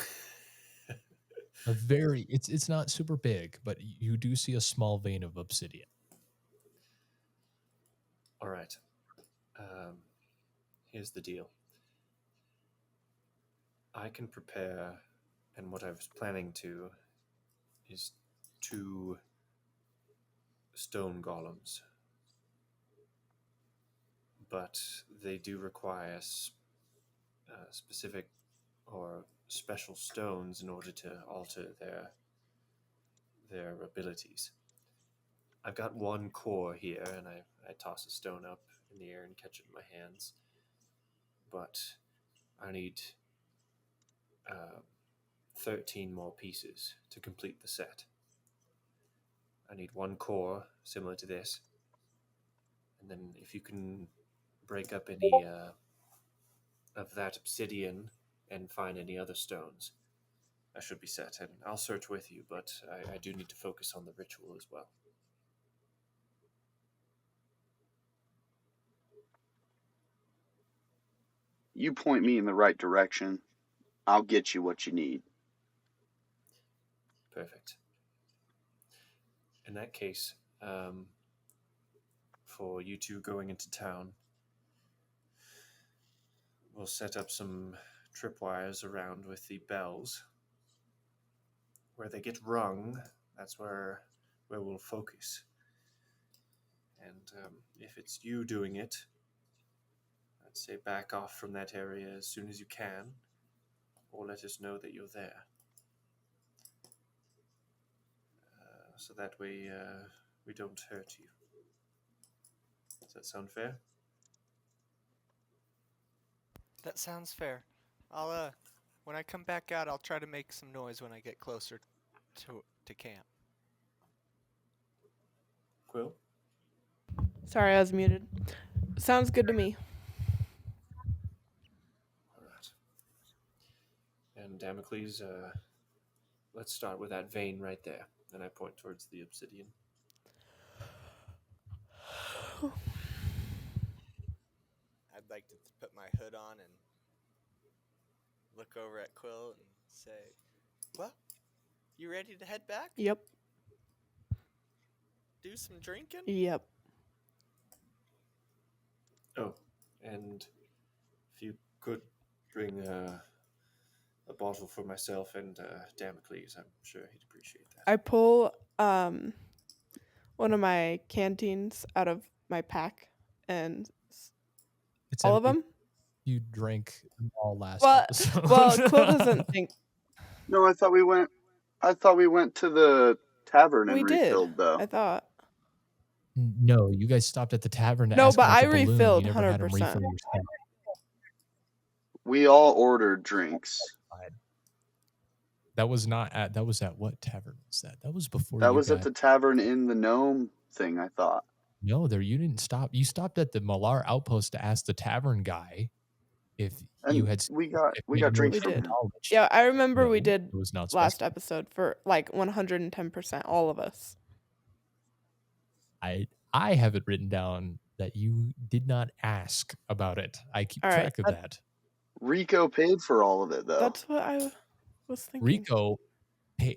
very it's not super big, but you do see a small vein of obsidian. All right. Here's the deal. I can prepare, and what I was planning to is 2 stone golems, but they do require specific or special stones in order to alter their abilities. I've got 1 core here, and I toss a stone up in the air and catch it in my hands. But I need 13 more pieces to complete the set. I need 1 core similar to this, and then if you can break up any of that obsidian and find any other stones, I should be set. And I'll search with you, but I do need to focus on the ritual as well. You point me in the right direction. I'll get you what you need. Perfect. In that case, for you 2 going into town, we'll set up some tripwires around with the bells. Where they get rung, that's where we'll focus. And if it's you doing it, I'd say back off from that area as soon as you can, or let us know that you're there. So that way we don't hurt you. Does that sound fair? That sounds fair. I'll when I come back out, I'll try to make some noise when I get closer to camp. Quill? Sorry, I was muted. Sounds good to me. All right. And Damocles, let's start with that vein right there. And I point towards the obsidian. I'd like to put my hood on and look over at Quill and say, "Well, you ready to head back? Yep. Do some drinking?" Yep. Oh, and if you could bring a bottle for myself and Damocles, I'm sure he'd appreciate that. I pull one of my canteens out of my pack and It's all of empty. them. You drank them all last Well, episode. Quill doesn't think No, I thought we went to the tavern and we did. refilled though. I thought. No, you guys stopped at the tavern to No, ask but about I the balloon. refilled You never had them 100%. refill yourself. We all ordered drinks. That was not at. That was at what tavern was that? That was before That you was got. at the tavern in the gnome thing, I thought. No, there you didn't stop. You stopped at the Malar outpost to ask the tavern guy if And you had. we got if we he got had drinks We from did. him. knowledge. Yeah, I remember No, we did it was not last specified. episode for like 110%, all of us. I have it written down that you did not ask about it. I keep All right, track of that. Rico paid for all of it though. That's what I was thinking.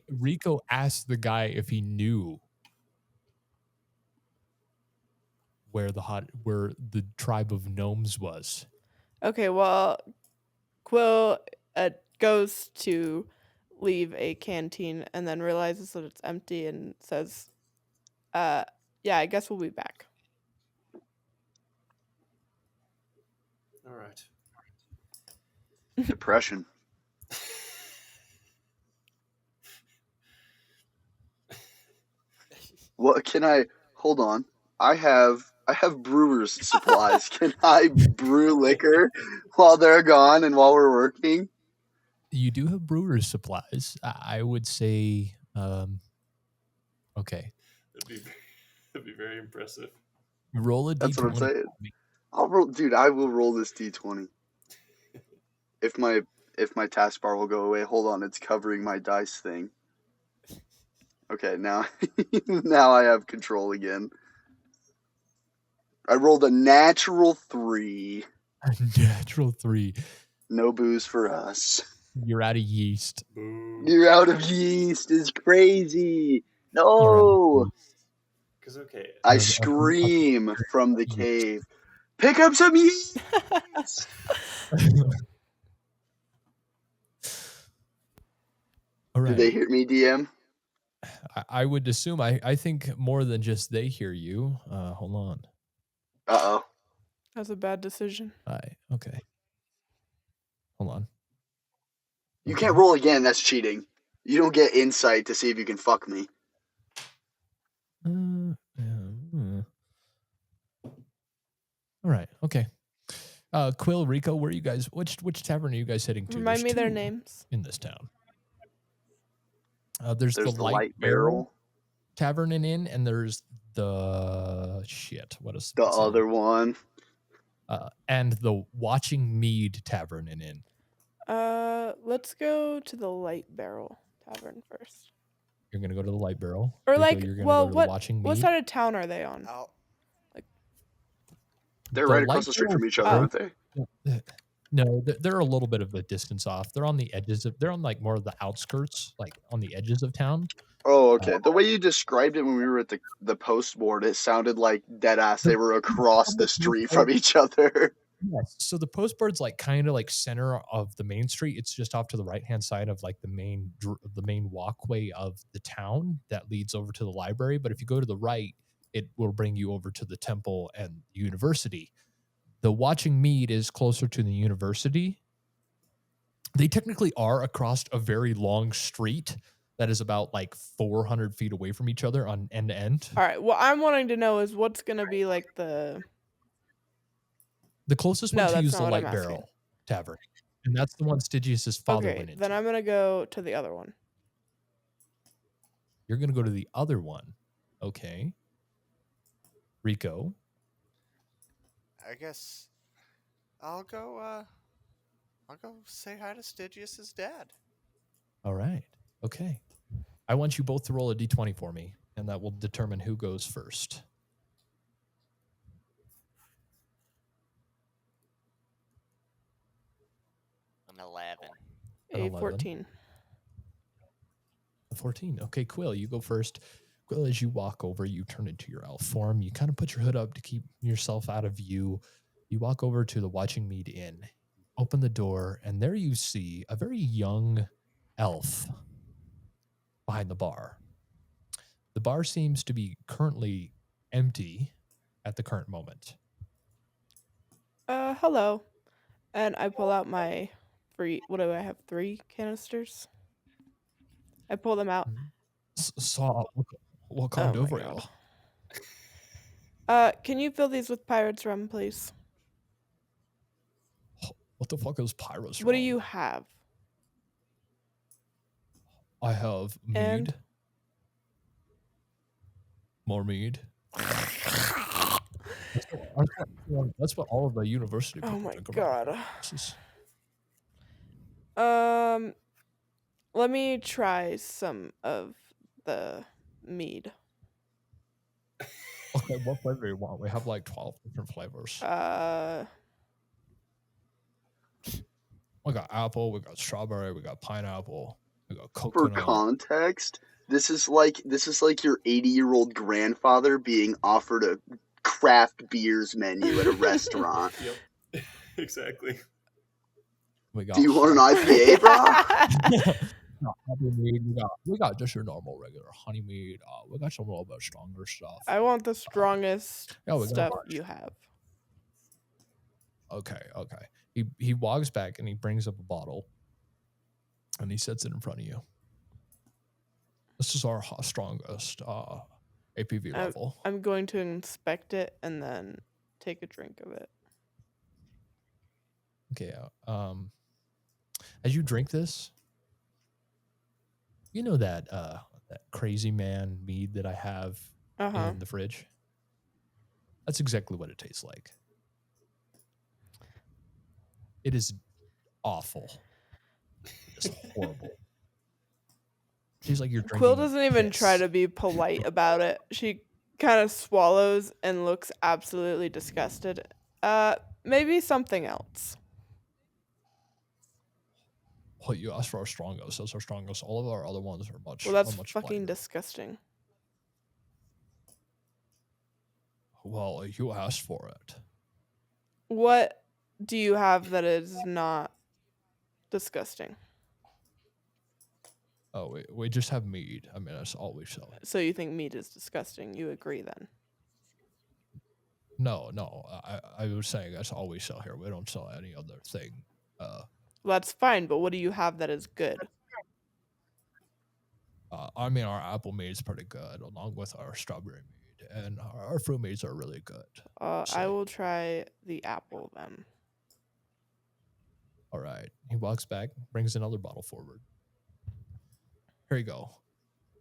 Rico asked the guy if he knew where the tribe of gnomes was. Okay, well, Quill goes to leave a canteen and then realizes that it's empty and says, yeah, I guess we'll be back. All right. Depression. What can I hold on? I have brewer's supplies. Can I brew liquor while they're gone and while we're working? You do have brewer's supplies. I would say, okay. That'd be very impressive. Roll a That's what I'm d20. saying. I'll roll, dude. I will roll this d20. If my taskbar will go away, hold on. It's covering my dice thing. Okay, now now I have control again. I rolled a natural 3. Natural 3. No booze for us. You're out of yeast. Boo. You're out of yeast. Is crazy. You're out of No. yeast. Because okay, I scream from the cave. Pick up some yeast. All right. Did they hear me, DM? I would assume. I think more than just they hear you. Hold on. Uh-oh. That's a bad decision. Okay. Hold on. You can't roll again. That's cheating. You don't get insight to see if you can fuck me. All right. Okay. Quill, Rico, where are you guys? Which tavern are you guys heading to? Remind There's me their 2 names. in this town. There's the Light Barrel Barrel. Tavern and Inn, and there's the what is the other one? And the Watching Mead Tavern and Inn. Let's go to the Light Barrel Tavern first. You're gonna go to the Light Barrel, or Rico, like, you're gonna well, go to what the Watching Mead. what side of town are they on? Oh, They're The right across Light the street Barrel- from each other, aren't they? No, they're a little bit of a distance off. They're on the edges of. They're on like more of the outskirts, like on the edges of town. Oh, okay. The way you described it when we were at the post board, it sounded like dead ass. They were across the street from each other. Yes. So the postboard's like kind of like center of the main street. It's just off to the right hand side of like the main walkway of the town that leads over to the library. But if you go to the right, it will bring you over to the temple and university. The Watching Mead is closer to the university. They technically are across a very long street that is about like 400 feet away from each other on end to end. All right. What I'm wanting to know is what's gonna be like the. The closest No, one to you that's is not the what I'm Light asking. Barrel Tavern. And that's the one Stygius' father Okay, went into. then I'm gonna go to the other one. You're going to go to the other one. Okay. Rico. I guess I'll go say hi to Stygius' dad. All right. Okay. I want you both to roll a d20 for me, and that will determine who goes first. An 11. An A 11. 14. A 14. Okay, Quill, you go first. Quill, as you walk over, you turn into your elf form. You kind of put your hood up to keep yourself out of view. You walk over to the Watching Mead Inn, open the door, and there you see a very young elf behind the bar. The bar seems to be currently empty at the current moment. Hello. And I pull out my what do I have? 3 canisters? I pull them out. So, what kind Oh of my ale? God. Can you fill these with pirate's rum, please? What the fuck is Pyro's What do rum? you have? I have mead. And? More mead. That's what all of the university people Oh my think about. God. Let me try some of the mead. Okay, what flavor do you want? We have like 12 different flavors. We got apple, we got strawberry, we got pineapple, we got For coconut. context, this is like your 80-year-old grandfather being offered a craft beers menu at a restaurant. Yep, exactly. Do you want an IPA, bro? No, mead. We got just your normal regular honey mead. We got some little bit stronger stuff. I want the strongest we got stuff you have. Okay. He walks back and he brings up a bottle and he sets it in front of you. This is our strongest APV level. I'm going to inspect it and then take a drink of it. Okay. As you drink this, you know that crazy man mead that I have in the fridge? That's exactly what it tastes like. It is awful. It's horrible. She's like you're drinking. Quill doesn't even try to be polite about it. She kind of swallows and looks absolutely disgusted. Maybe something else. Well, you asked for our strongest. That's our strongest. All of our other ones are much. Well, that's much fucking lighter. disgusting. Well, you asked for it. What do you have that is not disgusting? Oh, we just have mead. I mean, that's all we sell. So you think meat is disgusting? You agree then? No. I was saying that's all we sell here. We don't sell any other thing. Well, that's fine, but what do you have that is good? I mean, our apple mead is pretty good, along with our strawberry mead, and our fruit meads are really good. I will try the apple then. All right. He walks back, brings another bottle forward. Here you go.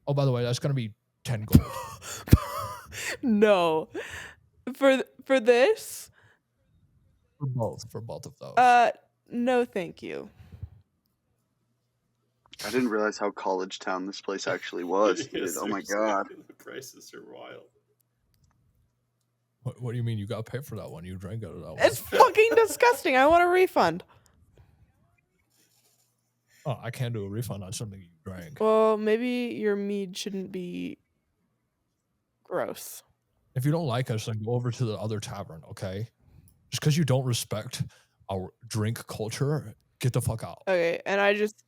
Oh, by the way, that's going to be 10 gold. No. For this? For both of those. No, thank you. I didn't realize how college town this place actually was, dude. Yes, Oh my god. The prices are wild. What do you mean you got paid for that one? You drank out of that one. It's fucking disgusting. I want a refund. Oh, I can't do a refund on something you drank. Well, maybe your mead shouldn't be gross. If you don't like us, then go over to the other tavern, okay? Just because you don't respect our drink culture, get the fuck out. Okay, and I just...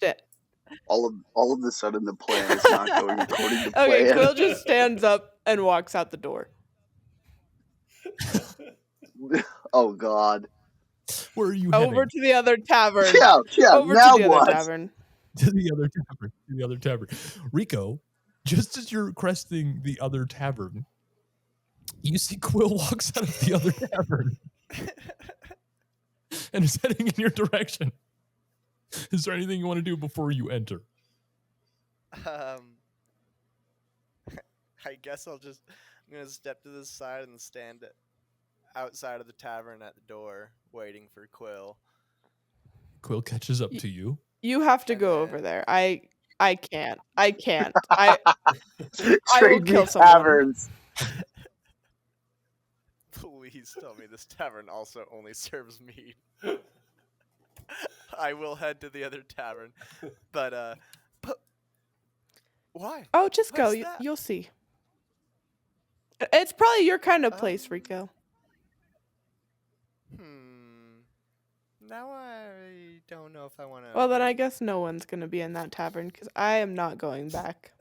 All of a sudden, the plan is not going according to plan. Okay, Quill just stands up and walks out the door. Oh god. Where are you Over heading? to the other tavern. Yeah. Over now to the what? other tavern. To the other tavern. Rico, just as you're cresting the other tavern, you see Quill walks out of the other tavern and is heading in your direction. Is there anything you want to do before you enter? I guess I'm gonna step to the side and stand outside of the tavern at the door, waiting for Quill. Quill catches up to you. You have to go over there. I can't. I will kill someone. Taverns. Please tell me this tavern also only serves meat. I will head to the other tavern, but why? Oh, just go. What's that? You'll see. It's probably your kind of place, Rico. Now I don't know if I want to. Well, then I guess no one's going to be in that tavern because I am not going back.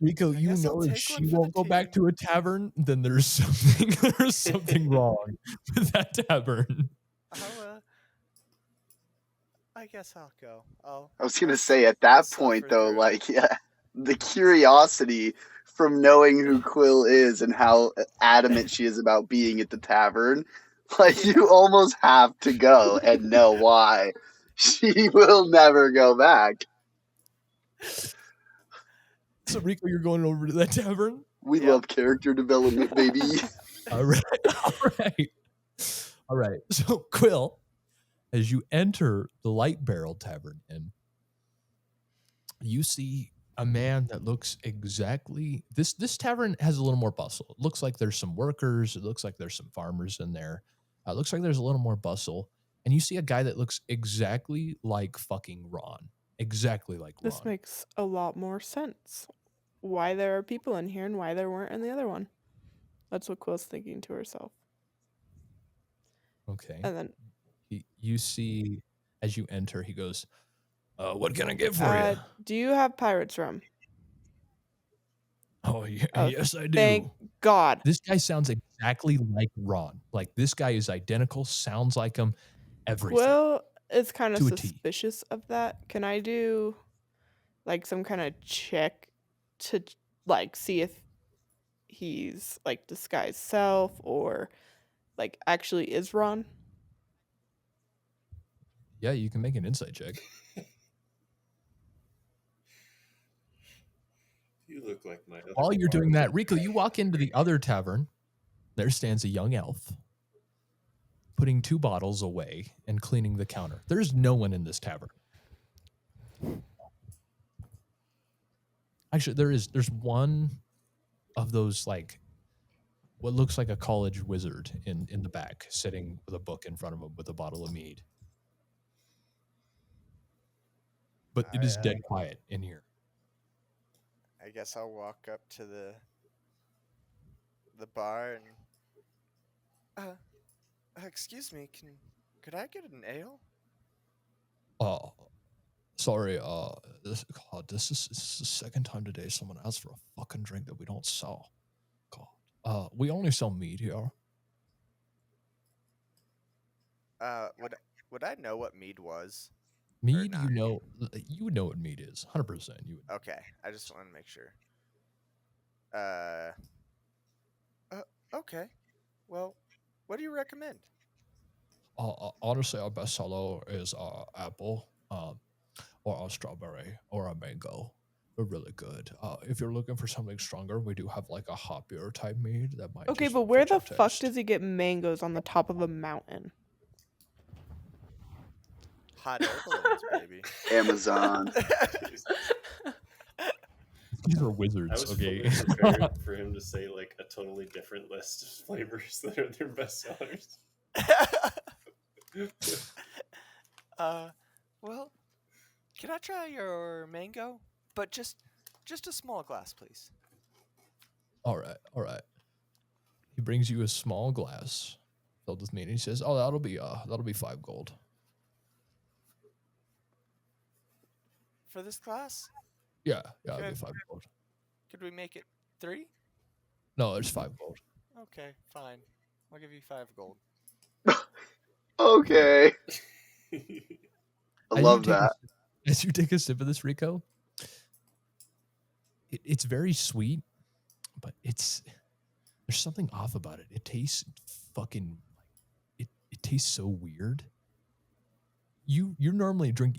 Rico, you know if she won't go back to a tavern, then there's something wrong with that tavern. I guess I'll go. I was gonna say at that point though, like the curiosity from knowing who Quill is and how adamant she is about being at the tavern, like you almost have to go and know why. She will never go back. So Rico, you're going over to that tavern? We love character development, baby. All right. So Quill, as you enter the Light Barrel Tavern Inn, you see a man that looks exactly... This tavern has a little more bustle. It looks like there's some workers. It looks like there's some farmers in there. It looks like there's a little more bustle. And you see a guy that looks exactly like fucking Ron. Exactly like Ron. This makes a lot more sense. Why there are people in here and why there weren't in the other one. That's what Quill's thinking to herself. Okay. And then you see, as you enter, he goes, what can I get for you? Do you have pirate's rum? Oh, Oh, yes, I thank do. God. This guy sounds exactly like Ron. Like, this guy is identical, sounds like him, everything. Quill is kind of To a T. suspicious of that. Can I do like some kind of check to like see if he's like disguised self or like actually is Ron? Yeah, you can make an insight check. You look like my other While you're doing bard. that, Rico, you walk into the other tavern. There stands a young elf putting 2 bottles away and cleaning the counter. There's no one in this tavern. Actually, there's one of those, like, what looks like a college wizard in the back, sitting with a book in front of him with a bottle of mead. But it is dead quiet in here. I guess I'll walk up to the bar and excuse me, could I get an ale? Oh, sorry. This is the second time today someone asked for a fucking drink that we don't sell. God, we only sell mead here. Would I know what mead was? Mead, not? you would know what mead is. 100%. You would. Okay, I just want to make sure. Okay. Well, what do you recommend? Honestly, our best seller is apple, or a strawberry, or a mango. They're really good. If you're looking for something stronger, we do have like a hoppier type mead that might. Okay, just but where fit your the fuck taste. does he get mangoes on the top of a mountain? Hot air balloons, baby. Amazon. These are I wizards, was okay? fully prepared for him to say like a totally different list of flavors that are their best sellers. Well, can I try your mango? But just a small glass, please. All right. He brings you a small glass filled with mead, and he says, "Oh, that'll be 5 gold." For this glass? Yeah, it'll be Good. 5 gold. Could we make it 3? No, it's 5 gold. Okay, fine. I'll give you 5 gold. Okay. I As you love take a that. As you take a sip of this, Rico, it's very sweet, but there's something off about it. It tastes fucking it tastes so weird. You normally drink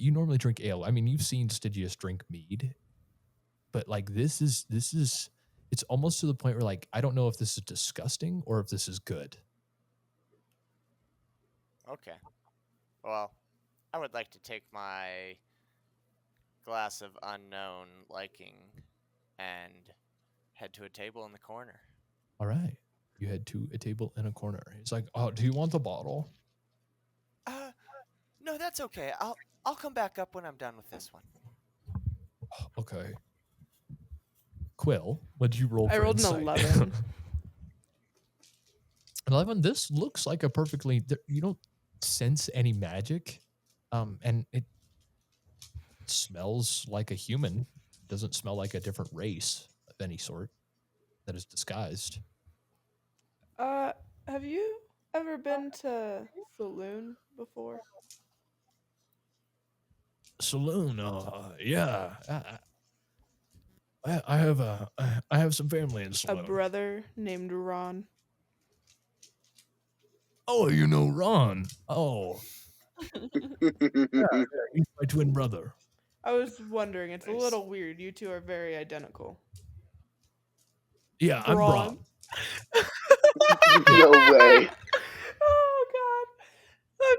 ale. I mean, you've seen Stygius drink mead, but like this is it's almost to the point where like I don't know if this is disgusting or if this is good. Okay. Well, I would like to take my glass of unknown liking and head to a table in the corner. All right. You head to a table in a corner. He's like, "Oh, do you want the bottle?" No, that's okay. I'll come back up when I'm done with this one. Okay. Quill, what did you roll I for rolled an insight? 11. 11. This looks like a perfectly. You don't sense any magic, and it smells like a human. It doesn't smell like a different race of any sort that is disguised. Have you ever been to Saloon before? Saloon, yeah. I have some family in A Saloon. brother named Ron. Oh, you know Ron. Oh, yeah, he's my twin brother. I was wondering, it's Nice. a little weird. You two are very identical. Yeah, I'm Braun. No way. Oh god.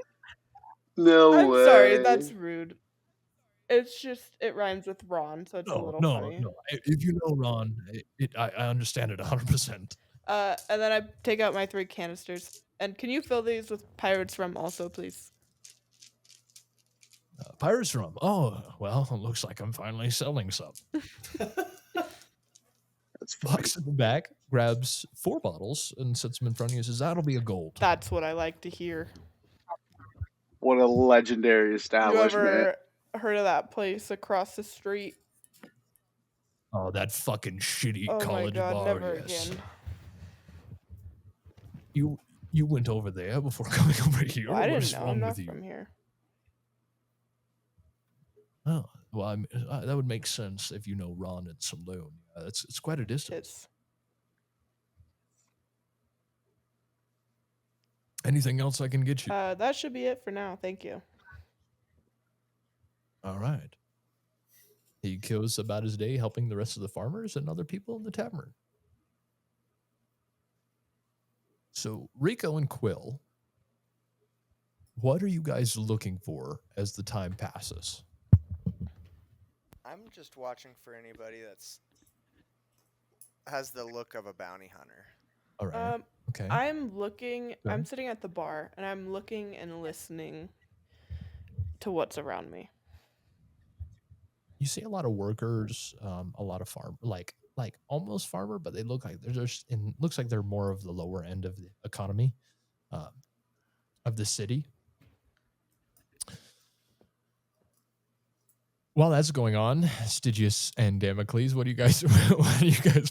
No I'm way. sorry, that's rude. It's just it rhymes with Ron, so it's a little No. funny. If you know Ron, I understand it 100%. And then I take out my 3 canisters. And can you fill these with pirate's rum also, please? Pirate's rum. Oh, well, it looks like I'm finally selling some. That's funny. Walks in the back, grabs 4 bottles, and sets them in front of you and says, "That'll be a gold." That's what I like to hear. What a legendary You establishment. ever heard of that place across the street? Oh, that fucking shitty Oh my college god, bar. never Yes. again. You went over there before coming over here. Well, I What didn't is know. wrong I'm not with you? from here. Oh, well, that would make sense if you know Ron and Saloon. It's quite a distance. It's Anything else I can get you? that should be it for now. Thank you. All right. He goes about his day helping the rest of the farmers and other people in the tavern. So, Rico and Quill, what are you guys looking for as the time passes? I'm just watching for anybody that's has the look of a bounty hunter. All right. Okay. I'm looking. Go. I'm sitting at the bar and I'm looking and listening to what's around me. You see a lot of workers, a lot of farm, like almost farmer, but they look like they're just. And looks like they're more of the lower end of the economy, of the city. While that's going on, Styigus and Damocles, what are you guys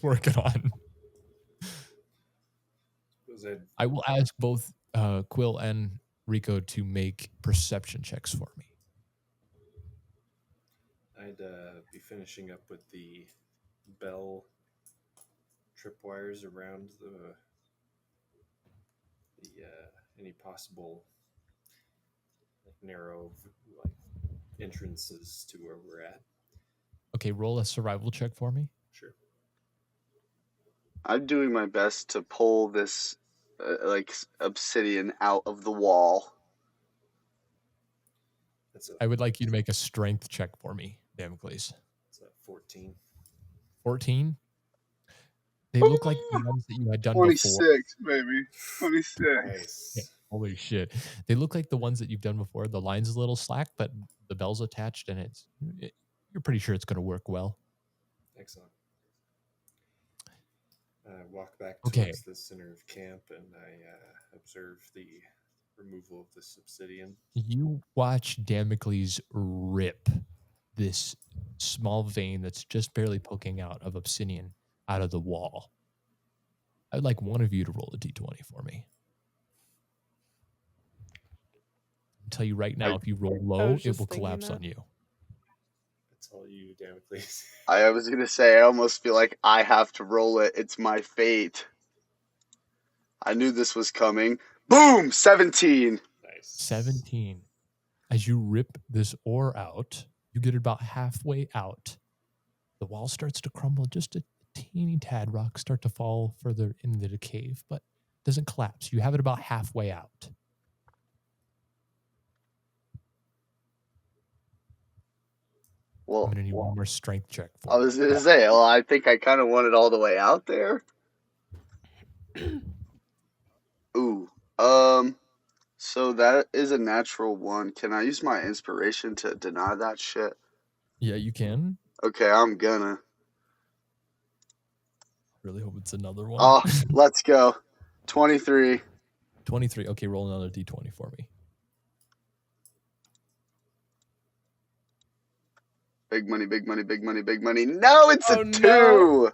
working on? I will ask both Quill and Rico to make perception checks for me. I'd be finishing up with the bell tripwires around the any possible narrow entrances to where we're at. Okay, roll a survival check for me. Sure. I'm doing my best to pull this obsidian out of the wall. I would like you to make a strength check for me, Damocles. It's a 14. 14? They look like the ones that you had done 26, before. baby. 26. Nice. Yeah, holy shit. They look like the ones that you've done before. The line's a little slack, but the bell's attached, and you're pretty sure it's going to work well. Excellent. I walk back Okay. towards the center of camp, and I observe the removal of this obsidian. You watch Damocles rip this small vein that's just barely poking out of obsidian out of the wall. I'd like one of you to roll a d20 for me. I'll tell you right now, if you roll low, it will collapse on you. That's all you, Damocles. I was going to say, I almost feel like I have to roll it. It's my fate. I knew this was coming. Boom! 17. Nice. 17. As you rip this ore out, you get it about halfway out. The wall starts to crumble just a teeny tad. Rocks start to fall further into the cave, but it doesn't collapse. You have it about halfway out. Well, I'm going to need one more strength check for I was going to say, well, I think I kind of want it all the way out there. Ooh. So that is a natural one. Can I use my inspiration to deny that shit? Yeah, you can. Okay, I'm gonna. Really hope it's another one. Oh, let's go. 23. 23. Okay, roll another d20 for me. Big money, big money, big money, big money. No, it's a 2. No.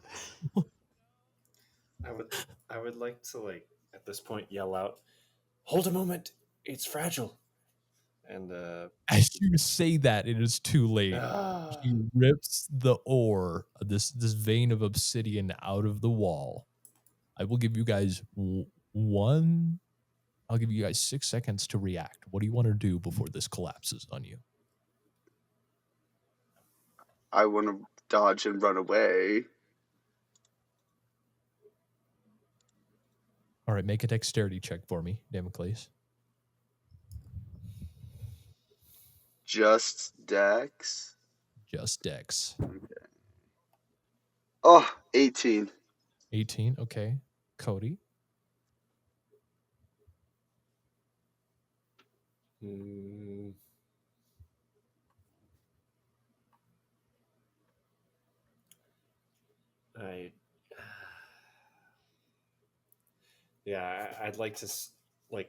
I would like to at this point yell out, "Hold a moment, it's fragile." And as you say that, it is too late. He rips the ore, this vein of obsidian out of the wall. I will give you guys I'll give you guys 6 seconds to react. What do you want to do before this collapses on you? I want to dodge and run away. All right, make a dexterity check for me, Damocles. Just Dex. Just Dex. Okay. Oh, 18. 18, okay. Cody? I'd like to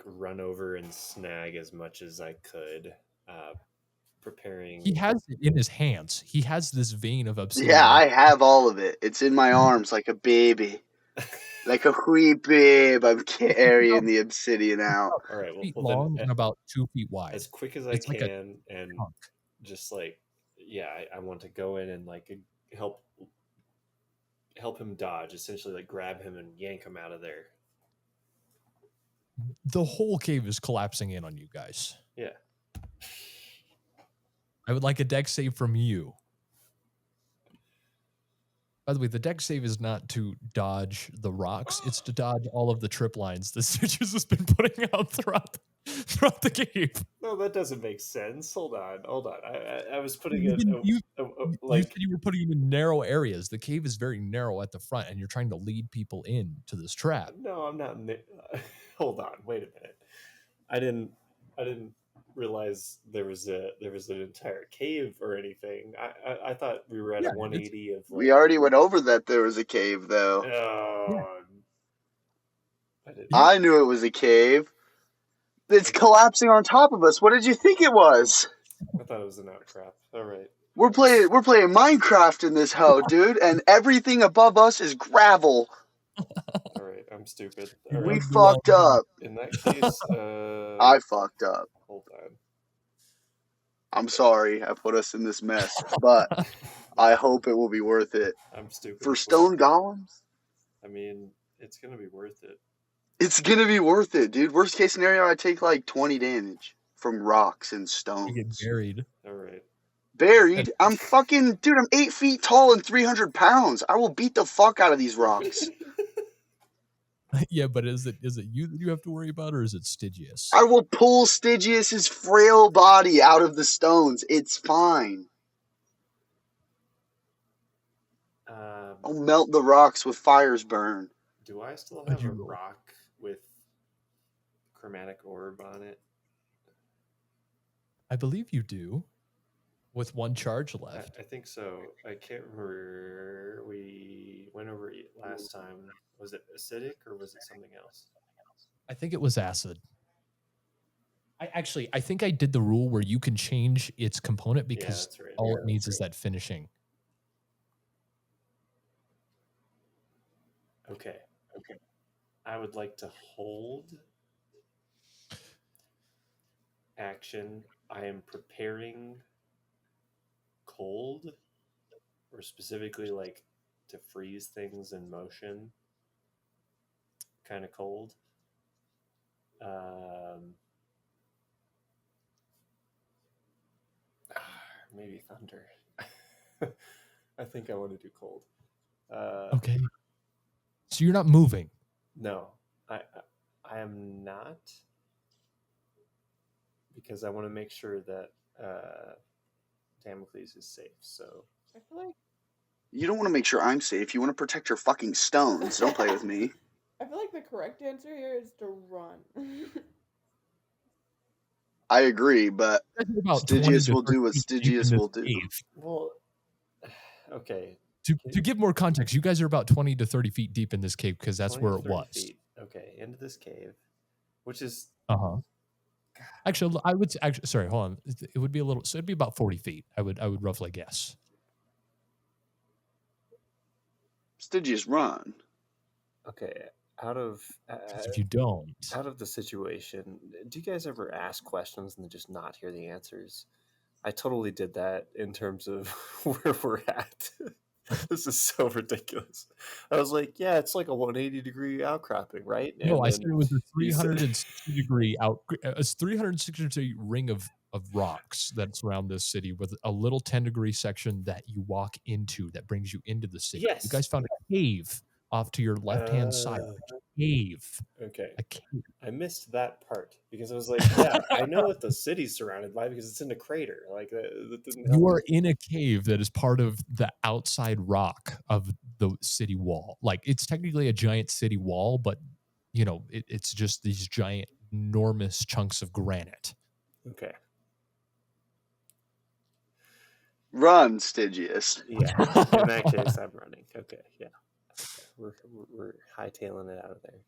run over and snag as much as I could, preparing. He has it in his hands. He has this vein of obsidian. Yeah, I have all of it. It's in my arms like a baby. Like a wee babe. I'm carrying the obsidian out. All right, feet well long then, and about 2 feet wide. as quick as I It's like a can, and chunk. just like, yeah, I want to go in and like help him dodge, essentially like grab him and yank him out of there. The whole cave is collapsing in on you guys. Yeah. I would like a dex save from you. By the way, the dex save is not to dodge the rocks; it's to dodge all of the trip lines that Styigus has been putting out throughout the cave. No, that doesn't make sense. Hold on. I was putting You, it didn't- you like said you were putting him in narrow areas. The cave is very narrow at the front, and you're trying to lead people into this trap. no, I'm not. Hold on. Wait a minute. I didn't realize there was an entire cave or anything. I thought we were at Yeah, a 180 of. Like, We already went over that there was a cave, though. I knew it was a cave. It's collapsing on top of us. What did you think it was? I thought it was an outcrop. All right. We're playing Minecraft in this hoe, dude, and everything above us is gravel. All right. I'm stupid. All We right. fucked up. In that case, I fucked up. hold on. I'm sorry I put us in this mess, but I hope it will be worth it. I'm stupid. For stone golems? I mean, it's gonna be worth it. It's gonna be worth it, dude. Worst case scenario, I take like 20 damage from rocks and You stones. get buried. All right. Buried? I'm fucking, dude, I'm 8 feet tall and 300 pounds. I will beat the fuck out of these rocks. Yeah, but is it you that you have to worry about, or is it Styigus? I will pull Stygius's frail body out of the stones. It's fine. I'll melt the rocks with fire's burn. Do I still have a rock with chromatic orb on it? I believe you do, with one charge left. I think so. I can't remember. We went over it last time. Was it acidic or was it something else? I think it was acid. I think I did the rule where you can change its component because that's right. all it needs is that finishing. Okay. I would like to hold action. I am preparing cold, or specifically like to freeze things in motion. Kind of cold. Maybe thunder. I think I want to do cold. Okay. So you're not moving. No, I am not, because I want to make sure that Damocles is safe. So I feel like You don't want to make sure I'm safe. You want to protect your fucking stones. Don't play with me. I feel like the correct answer here is to run. I agree, but About Stygius 20 to will do 30 what feet deep Stygius in will this do. cave. well, okay. To give more context, you guys are about 20 to 30 feet deep in this cave because that's 20 where to it 30 was. feet. Okay, into this cave, which is Actually, I would sorry, hold on. It would be a little. So it'd be about 40 feet. I would roughly guess. Stygius, run. okay. Out of 'Cause if you don't, out of the situation, do you guys ever ask questions and then just not hear the answers? I totally did that in terms of where we're at. This is so ridiculous. I was like, yeah, it's like a 180-degree outcropping, right? no, And I said then it was a you said- 360-degree a 360-degree ring of rocks that surround this city with a little 10-degree section that you walk into that brings you into the city. Yes. You guys found a cave off to your left-hand side. A cave. Okay. A cave. I missed that part because I was like, yeah, I know what the city's surrounded by because it's in a crater. Like that didn't help You are me. in a cave that is part of the outside rock of the city wall. Like it's technically a giant city wall, but you know, it's just these giant, enormous chunks of granite. Okay. Run, Stygius. Yeah. In that case, I'm running. Okay. Yeah. We're hightailing it out of there.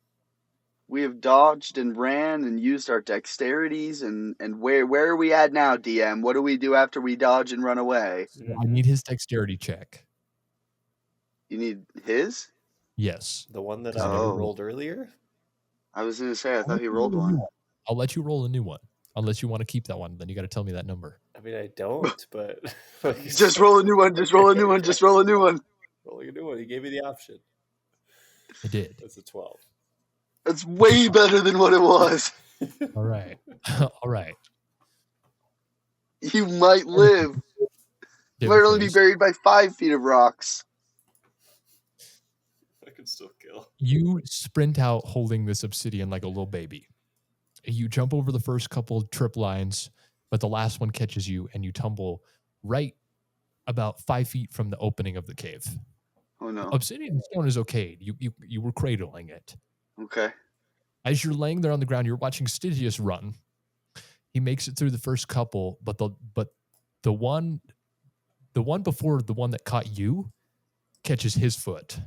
We have dodged and ran and used our dexterities, and where are we at now, DM? What do we do after we dodge and run away? I need his dexterity check. You need his? Yes. The one that Because I Oh. rolled earlier? I was going to say, I thought he rolled one. I'll let you roll a new one. Unless you want to keep that one, then you got to tell me that number. I mean, I don't, but like, Just roll a new one. Just roll a new one. Just roll a new one. rolling a new one. He gave me the option. I did. It's a 12. That's way better than what it was. All right. All right. You might live. You might only be Damocles, buried by 5 feet of rocks. I can still kill. you sprint out holding this obsidian like a little baby. You jump over the first couple trip lines, but the last one catches you and you tumble right about 5 feet from the opening of the cave. Oh no. Obsidian stone is okay. You were cradling it. Okay. As you're laying there on the ground, you're watching Styigus run. He makes it through the first couple, but the one before the one that caught you catches his foot.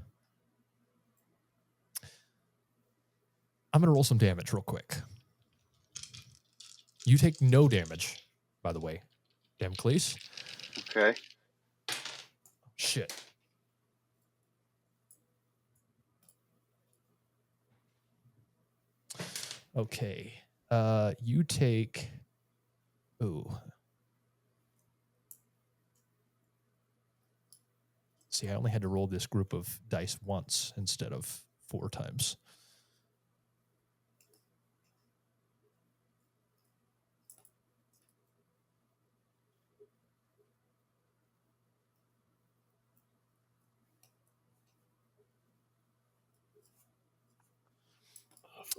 I'm gonna roll some damage real quick. You take no damage, by the way. Damocles. Okay. Shit. Okay. You take. Ooh. See, I only had to roll this group of dice once instead of 4 times.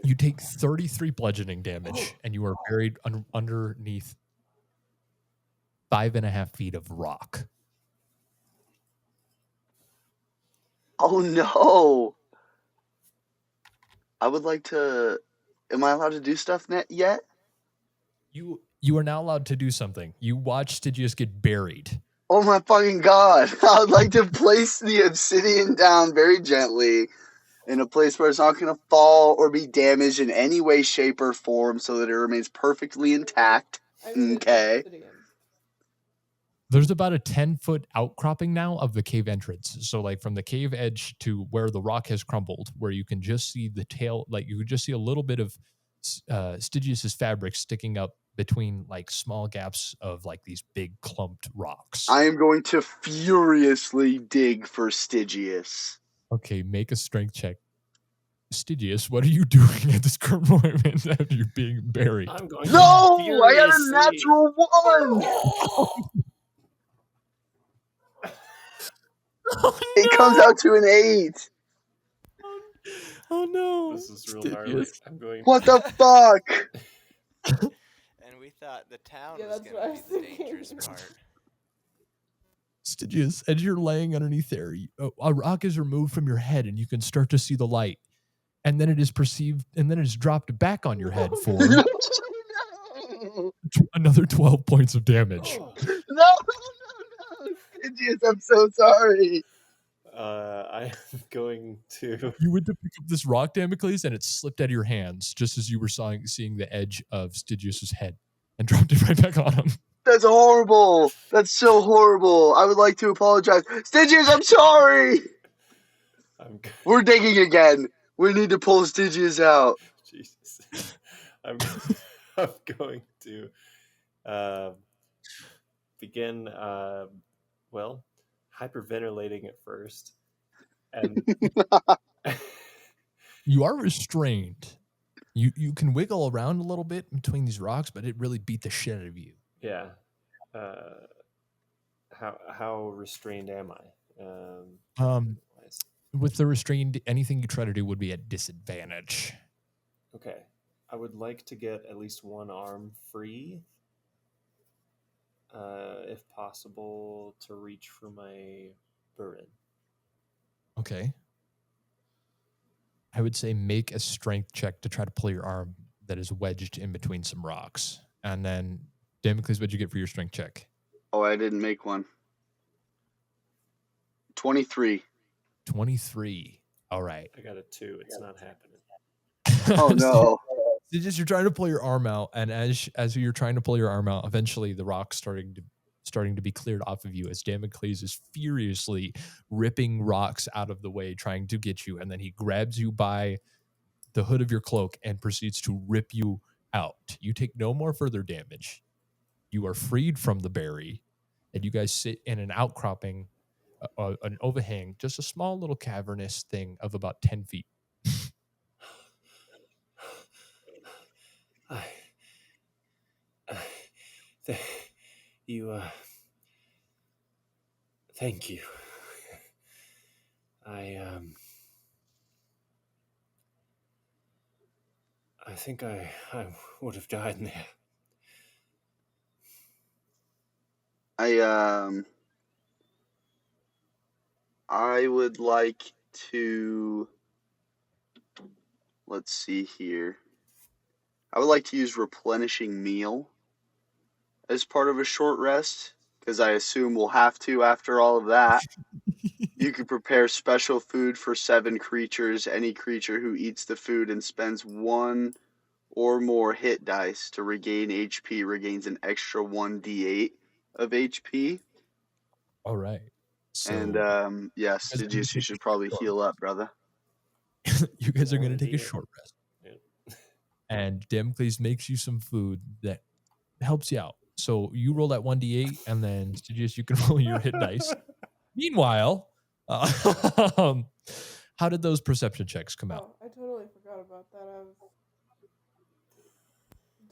You take 33 bludgeoning damage, and you are buried underneath 5.5 feet of rock. Oh no. I would like to. Am I allowed to do stuff yet? You are now allowed to do something. You watched it just get buried. Oh my fucking god. I would like to place the obsidian down very gently in a place where it's not going to fall or be damaged in any way, shape, or form so that it remains perfectly intact. Okay. There's about a 10-foot outcropping now of the cave entrance. So like from the cave edge to where the rock has crumbled, where you can just see the tail, like you can just see a little bit of Stygus's fabric sticking up between like small gaps of like these big clumped rocks. I am going to furiously dig for Styigus. Okay, make a strength check. Styigus, what are you doing at this current moment after you're being buried? I'm going No! to I got a furiously- natural 1! It comes out to an 8. Oh no. This is real gnarly. I'm going. What the fuck? And we thought the town Yeah, was that's going what I to be was the thinking. dangerous part. Styigus, as you're laying underneath there, a rock is removed from your head and you can start to see the light. And then it is perceived, and then it is dropped back on your head for No! another 12 points of damage. No! Styigus, I'm so sorry. I'm going to. You went to pick up this rock, Damocles, and it slipped out of your hands just as you were seeing the edge of Stygus's head and dropped it right back on him. That's horrible. That's so horrible. I would like to apologize. Styigus, I'm sorry. We're digging again. We need to pull Styigus out. Jesus. I'm going to begin, hyperventilating at first. And You are restrained. You can wiggle around a little bit between these rocks, but it really beat the shit out of you. yeah. How restrained am I? With the restrained, anything you try to do would be at disadvantage. Okay. I would like to get at least one arm free, if possible, to reach for my burden. Okay. I would say make a strength check to try to pull your arm that is wedged in between some rocks. And then, Damocles, what'd you get for your strength check? Oh, I didn't make one. 23. 23. All right. I got a 2. It's not happening. Oh no. Just you're trying to pull your arm out, and as you're trying to pull your arm out, eventually the rock's starting to be cleared off of you as Damocles is furiously ripping rocks out of the way, trying to get you, and then he grabs you by the hood of your cloak and proceeds to rip you out. You take no more further damage. You are freed from the berry, and you guys sit in an outcropping, an overhang, just a small little cavernous thing of about 10 feet. I, th- you, thank you. I think I would have died in there. I would like to, let's see here. I would like to use replenishing meal as part of a short rest, because I assume we'll have to after all of that. You could prepare special food for 7 creatures. Any creature who eats the food and spends 1 or more hit dice to regain HP regains an extra 1d8 of HP. All right. So And yes, guys are gonna Styigus, you take should a probably short heal up, brother. you guys are going to take a 1d8. short rest. Yep. And Damocles makes you some food that helps you out. So you roll that 1d8, and then Styigus, you can roll your hit dice. Meanwhile, how did those perception checks come out? Oh, I totally forgot about that. I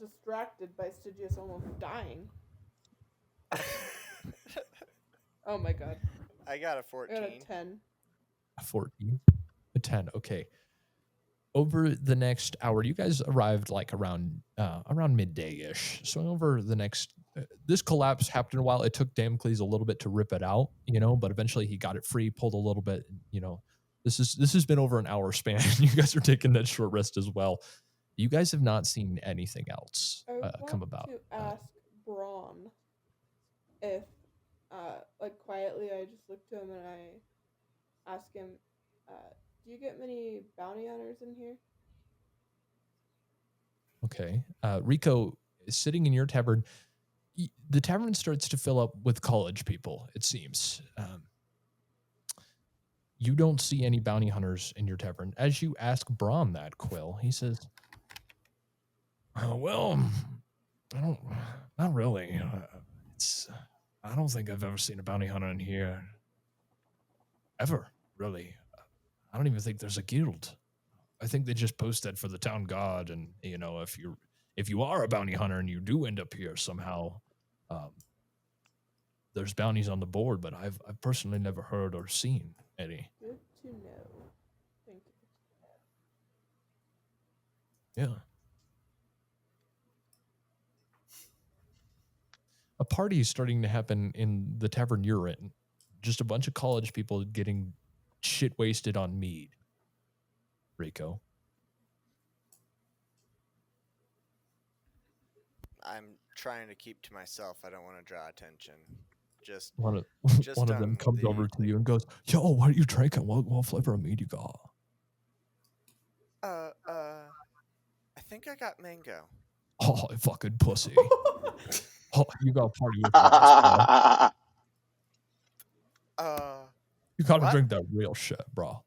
was distracted by Styigus almost dying. Oh my god. I got a I 14. got a 10. A 14, a 10. Okay. Over the next hour, you guys arrived like around midday-ish. So over the next, this collapse happened a while. It took Damocles a little bit to rip it out, but eventually he got it free, pulled a little bit. This has been over an hour span. You guys are taking that short rest as well. You guys have not seen anything else I come want about. to ask Braun if, like quietly, I just look to him and I ask him, do you get many bounty hunters in here? Okay. Rico is sitting in your tavern. The tavern starts to fill up with college people, it seems. You don't see any bounty hunters in your tavern. As you ask Braun that, Quill, he says, well, not really. I don't think I've ever seen a bounty hunter in here. Ever, really. I don't even think there's a guild. I think they just post that for the town guard, and if you are a bounty hunter and you do end up here somehow, there's bounties on the board, but I've personally never heard or seen any. Good to know. Thank you. Yeah. A party is starting to happen in the tavern you're in. Just a bunch of college people getting shit wasted on mead. Rico. I'm trying to keep to myself. I don't want to draw attention. Just One of Just them comes the- over to you and goes, "Yo, what are you drinking? What flavor of mead you got?" I think I got mango. Oh, fucking pussy. Oh, you got to party with me, bro. You got to What? drink that real shit, bro.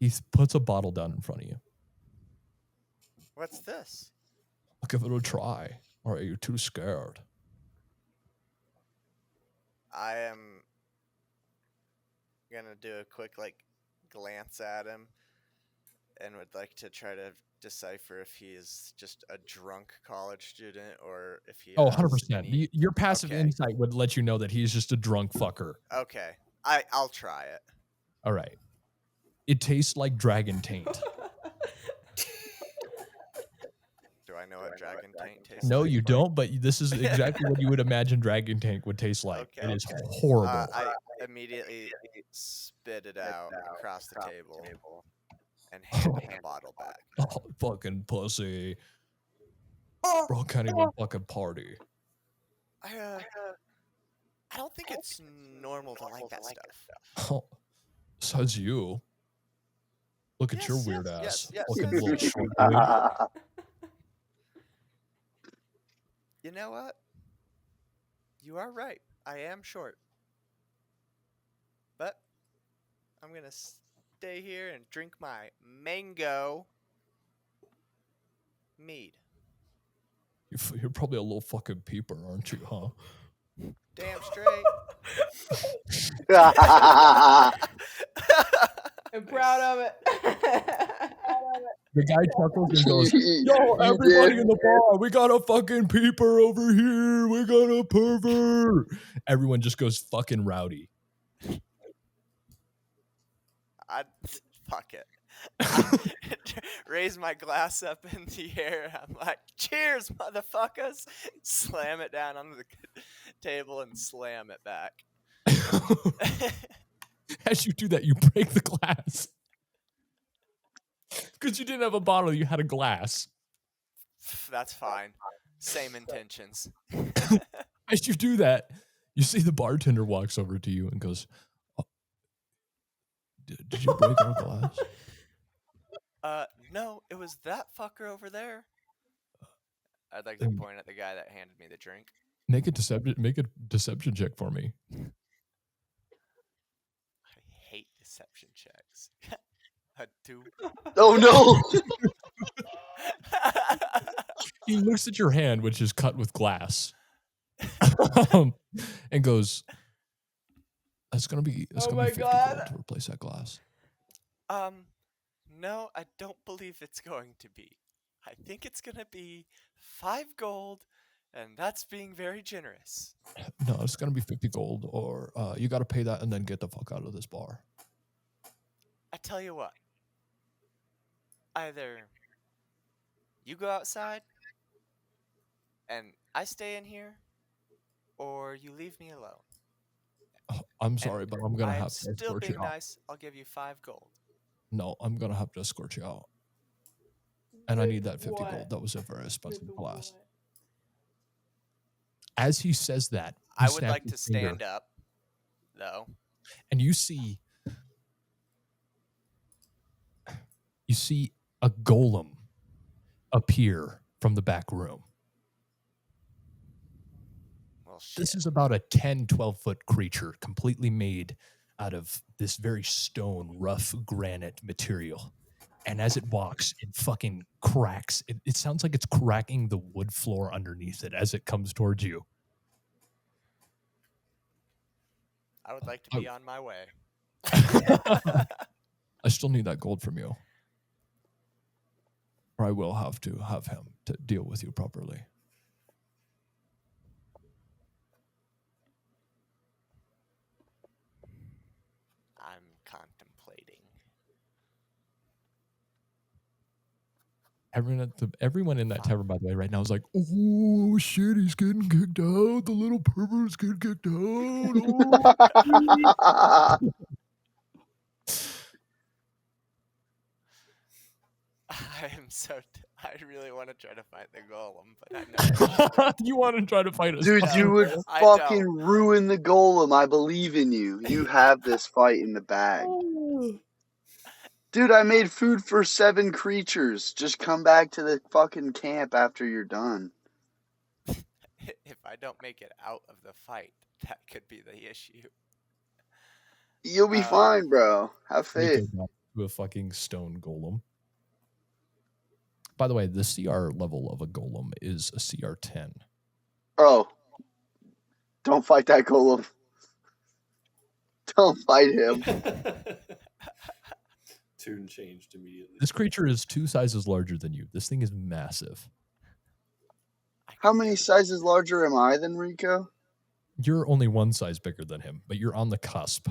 He puts a bottle down in front of you. What's this? I'll give it a try. Or are you too scared? I am gonna do a quick glance at him and would like to try to decipher if he is just a drunk college student or if he Oh, has 100%. any... Your passive Okay. insight would let you know that he's just a drunk fucker. Okay. I'll try it. All right. It tastes like dragon taint. Do I know what dragon taint tastes No, like? you don't, but this is exactly what you would imagine dragon tank would taste like. Okay. It is horrible. I immediately spit it out across the table and hand him the bottle back. Oh, fucking pussy. Bro can't even fucking party. I don't think it's normal to like that stuff. Oh, says you. Look at your Yes, weird yes, ass. yes, Fucking yes, little yes. short boy. You know what? You are right. I am short. But I'm going to stay here and drink my mango mead. You're probably a little fucking peeper, aren't you, huh? Damn straight. I'm proud of it. The guy chuckles and goes, You "Yo, everybody did. in the bar, we got a fucking peeper over here. We got a pervert." Everyone just goes fucking rowdy. Fuck it. I raise my glass up in the air. I'm like, cheers, motherfuckers. Slam it down on the table and slam it back. As you do that, you break the glass. Because you didn't have a bottle, you had a glass. That's fine. Same intentions. As you do that, you see the bartender walks over to you and goes, "Oh, did you break our glass?" No, it was that fucker over there. I'd like to point at the guy that handed me the drink. Make a deception check for me. I hate deception checks. A 2. Oh no! He looks at your hand, which is cut with glass, and goes, "That's gonna be Oh gonna my be 50 God. gold to replace that glass." No, I don't believe it's going to be. I think it's gonna be 5 gold, and that's being very generous. No, it's gonna be 50 gold, or you got to pay that and then get the fuck out of this bar. I tell you what. Either you go outside and I stay in here, or you leave me alone. Oh, I'm sorry, And but I'm gonna I'm have to still escort being you out. nice. I'll give you 5 gold. No, I'm gonna have to escort you out, and I need that 50 What? gold. That was a very expensive With glass. what? As he says that, he I would snaps like to his finger, stand up, though. and you see a golem appear from the back room. Well, shit. This is about a 10, 12-foot creature, completely made out of this very stone, rough granite material. And as it walks, it fucking cracks. It sounds like it's cracking the wood floor underneath it as it comes towards you. I would like to be on my way. I still need that gold from you. Or I will have to have him to deal with you properly. I'm contemplating. Everyone in that tavern, by the way, right now is like, "Oh shit, he's getting kicked out. The little pervert's getting kicked out." Oh. I am so. I really want to try to fight the golem, but I know. You want to try to fight us? Dude, No, you would I fucking don't. ruin the golem. I believe in you. You have this fight in the bag. Dude, I made food for 7 creatures. Just come back to the fucking camp after you're done. If I don't make it out of the fight, that could be the issue. You'll be fine, bro. Have Rico faith. got to a fucking stone golem. By the way, the CR level of a golem is a CR 10. Oh. Don't fight that golem. Don't fight him. Tune changed immediately. This creature is 2 sizes larger than you. This thing is massive. How many sizes larger am I than Rico? You're only 1 size bigger than him, but you're on the cusp.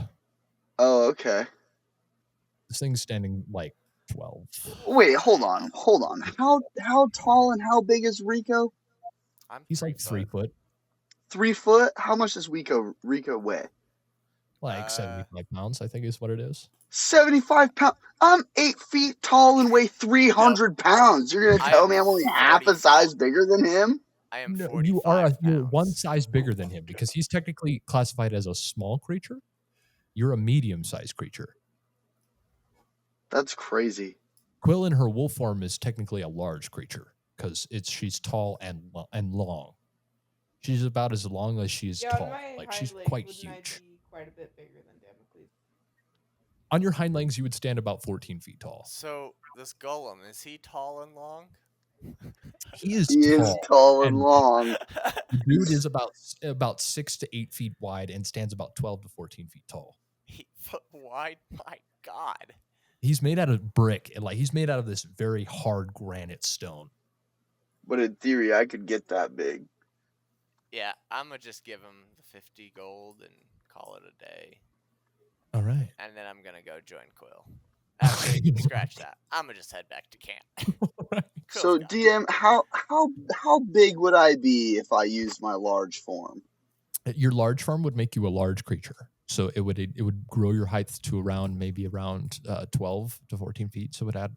Oh, okay. This thing's standing like 12. Wait, hold on. How tall and how big is Rico? He's like 3 foot, 3 foot? How much does Rico weigh? like 75 pounds, I think is what it is. 75 pounds. I'm 8 feet tall and weigh 300 pounds. You're gonna tell me I'm only half a size bigger than him? I am No, 45 you're 1 pounds. size bigger than him because he's technically classified as a small creature. You're a medium-sized creature. That's crazy. Quill in her wolf form is technically a large creature because she's tall and long. She's about as long as she's Yeah, on tall. my Like hind she's legs, quite wouldn't I huge. be quite a bit bigger than Damocles? On your hind legs, you would stand about 14 feet tall. So this golem, is he tall and long? He is He is tall and long. The dude is about 6 to 8 feet wide and stands about 12 to 14 feet tall. 8 foot wide? My God. He's made out of brick. Like he's made out of this very hard granite stone. But in theory, I could get that big. Yeah, I'm going to just give him the 50 gold and call it a day. All right. And then I'm going to go join Quill. Actually, scratch that. I'm going to just head back to camp. Right. So DM, how big would I be if I used my large form? Your large form would make you a large creature. So it would grow your height to around 12 to 14 feet. So it add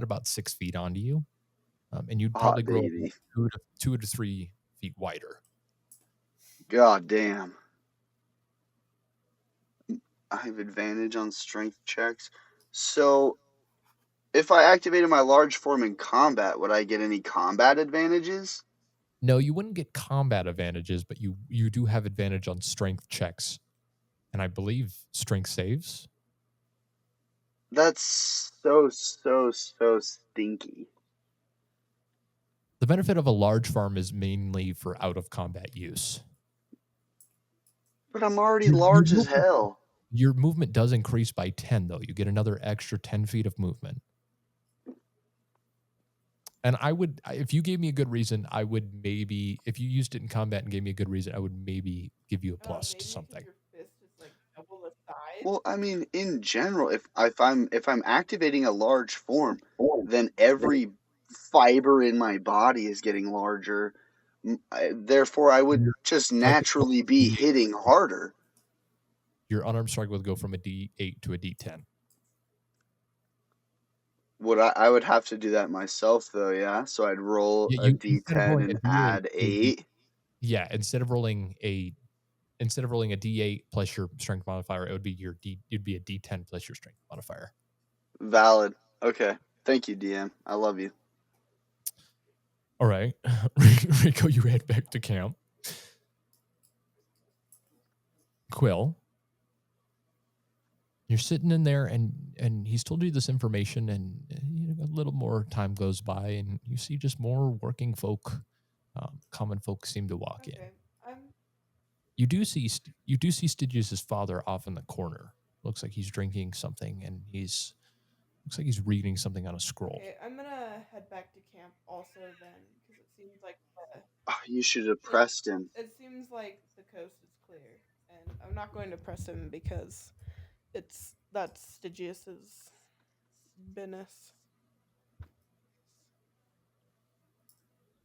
about 6 feet onto you, and you'd probably grow baby. 2 to 3 feet wider. God damn. I have advantage on strength checks. So if I activated my large form in combat, would I get any combat advantages? No, you wouldn't get combat advantages, but you do have advantage on strength checks, and I believe strength saves. That's so stinky. The benefit of a large farm is mainly for out of combat use. But I'm already large as hell. Your movement does increase by 10, though. You get another extra 10 feet of movement. And if you gave me a good reason, I would maybe, if you used it in combat and gave me a good reason, I would maybe give you a plus to something. Your fist is like double the size. Well, I mean, in general, if I'm activating a large form, then every fiber in my body is getting larger. Therefore, I would just naturally be hitting harder. Your unarmed strike would go from a D8 to a D10. I would have to do that myself, though, yeah? So I'd roll a D10 and add 8? Yeah, instead of rolling a D8 plus your strength modifier, it'd be a D10 plus your strength modifier. Valid. Okay. Thank you, DM. I love you. All right. Rico, you head back to camp. Quill, you're sitting in there and he's told you this information, and a little more time goes by and you see just more working folk, common folk seem to walk in. You do see Styigus' father off in the corner. Looks like he's drinking something, and looks like he's reading something on a scroll. Okay, I'm gonna head back to camp also then, because it seems like you should have pressed him. It seems like the coast is clear, and I'm not going to press him because that's Styigus' business.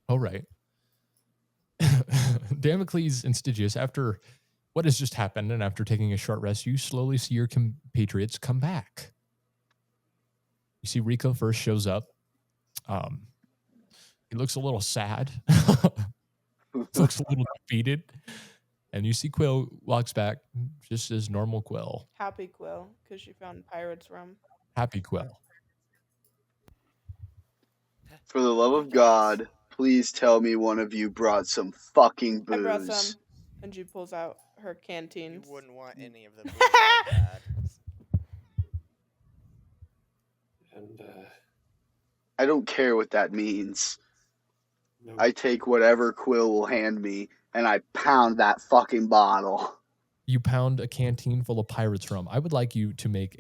All right. Damocles and Styigus, after what has just happened and after taking a short rest, you slowly see your compatriots come back. You see Rico first shows up. He looks a little sad. Looks a little defeated. And you see Quill walks back just as normal Quill. Happy Quill, because she found pirate's rum. Happy Quill. For the love of God, please tell me one of you brought some fucking booze. I brought some. And she pulls out her canteen. You wouldn't want any of the booze I had. And I don't care what that means. no, I take whatever Quill will hand me, and I pound that fucking bottle. You pound a canteen full of pirate's rum. I would like you to make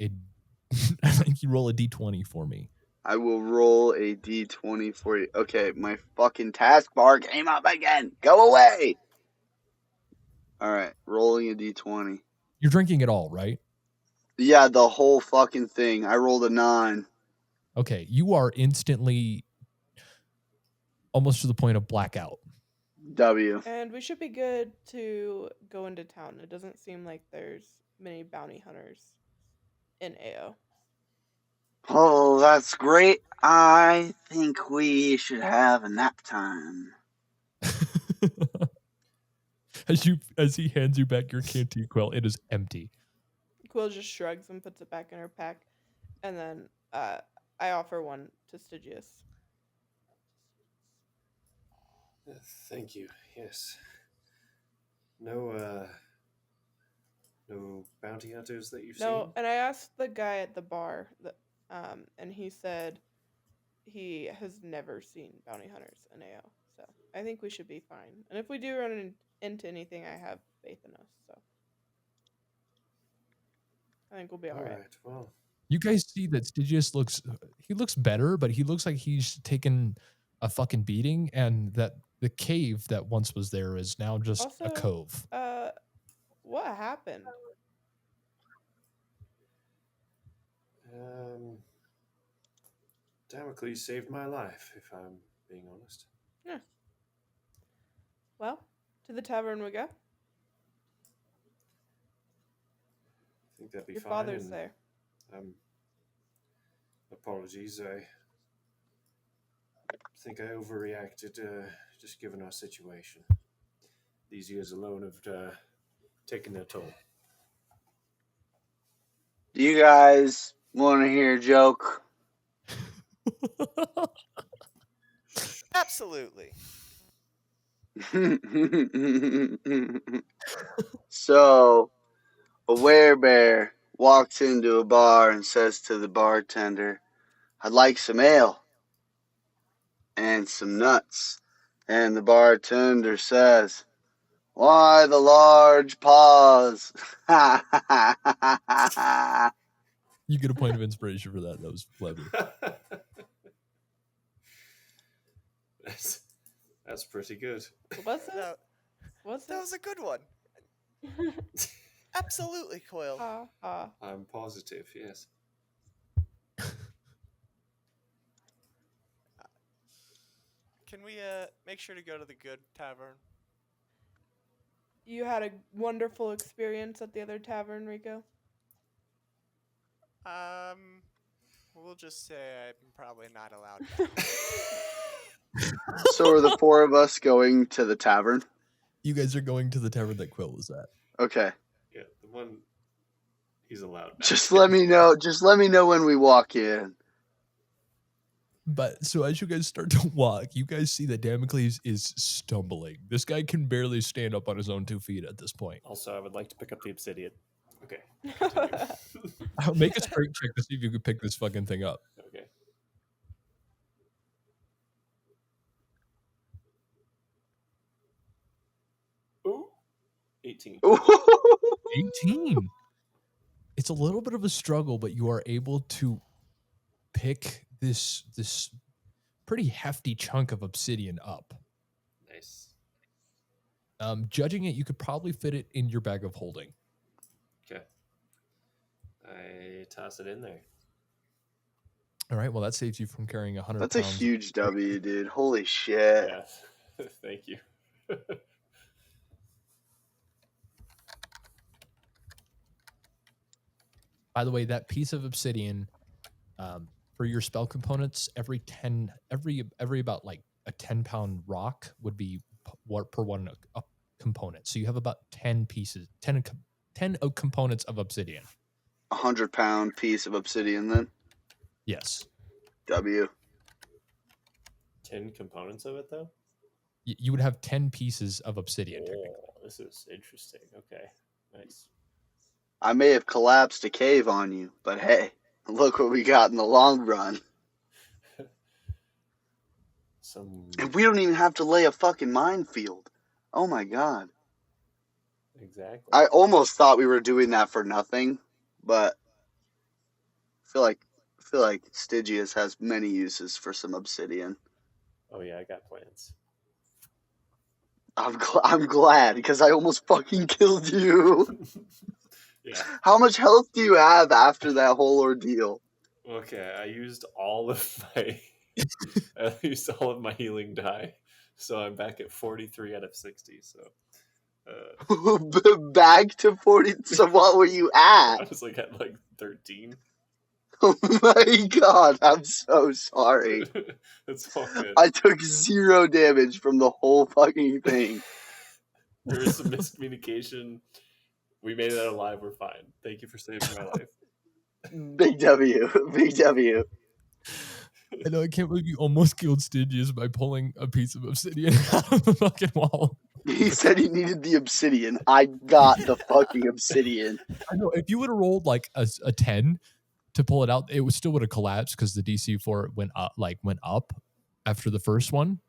I think you roll a D20 for me. I will roll a D20 for you. Okay, my fucking taskbar came up again. Go away. All right, rolling a D20. You're drinking it all, right? Yeah, the whole fucking thing. I rolled a 9. Okay, you are instantly almost to the point of blackout. W. And we should be good to go into town. It doesn't seem like there's many bounty hunters in AO. Oh, that's great. I think we should have a nap time. As he hands you back your canteen, Quill, it is empty. Quill just shrugs and puts it back in her pack. And then I offer one to Styigus. Thank you. Yes. No bounty hunters that you've No, seen? and I asked the guy at the bar, and he said he has never seen bounty hunters in AO. So I think we should be fine. And if we do run into anything, I have faith in us. So I think we'll be all right. Alright, well. You guys see that Stygius looks better, but he looks like he's taken a fucking beating, and that the cave that once was there is now just a Also, cove. what happened? Damocles saved my life, if I'm being honest. Yeah. Well, to the tavern we go. I think that'd be Your fine. father's and, there. Apologies, I think I overreacted, just given our situation. These years alone have taken their toll. Do you guys want to hear a joke? Absolutely. So, a werebear walks into a bar and says to the bartender, "I'd like some ale and some nuts." And the bartender says, "Why the large paws?" You get a point of inspiration for that. That was clever. That's pretty good. Was it? That, Was that it? was a good one. Absolutely, Coil. I'm positive, yes. Can we make sure to go to the good tavern? You had a wonderful experience at the other tavern, Rico. We'll just say I'm probably not allowed back. So are the four of us going to the tavern? You guys are going to the tavern that Quill was at. Okay. Yeah, the one he's allowed back. Just let me know. Just let me know when we walk in. But so as you guys start to walk, you guys see that Damocles is stumbling. This guy can barely stand up on his own 2 feet at this point. Also, I would like to pick up the obsidian. Okay. Make a strength check to see if you can pick this fucking thing up. Okay. Ooh. 18. 18. It's a little bit of a struggle, but you are able to pick this pretty hefty chunk of obsidian up. Nice. Judging it, you could probably fit it in your bag of holding. Okay. I toss it in there. All right. Well, that saves you from carrying 100 That's a pounds. huge W, dude. Holy shit. Yeah. Thank you. By the way, that piece of obsidian, for your spell components, every about like a 10-pound rock would be per one component. So you have about 10 pieces, 10 components of obsidian. 100-pound piece of obsidian, then. Yes. W. 10 components of it, though? You would have 10 pieces of obsidian. Oh, this is interesting. Okay, nice. I may have collapsed a cave on you, but hey, look what we got in the long run. And we don't even have to lay a fucking minefield. Oh my god. Exactly. I almost thought we were doing that for nothing, but I feel like Styigus has many uses for some obsidian. Oh yeah, I got plans. I'm glad, because I almost fucking killed you. Yeah. How much health do you have after that whole ordeal? Okay, I used all of my healing die, so I'm back at 43 out of 60. So Back to 40. So what were you at? I was like at like 13. Oh my god, I'm so sorry. It's all good. I took 0 damage from the whole fucking thing. There was some miscommunication. We made it out alive. We're fine. Thank you for saving my life. Big W. Big W. I know, I can't believe you almost killed Styigus by pulling a piece of obsidian out of the fucking wall. He said he needed the obsidian. I got the fucking obsidian. I know, if you would have rolled like a 10 to pull it out, it would still would have collapsed because the DC for it went up after the first one.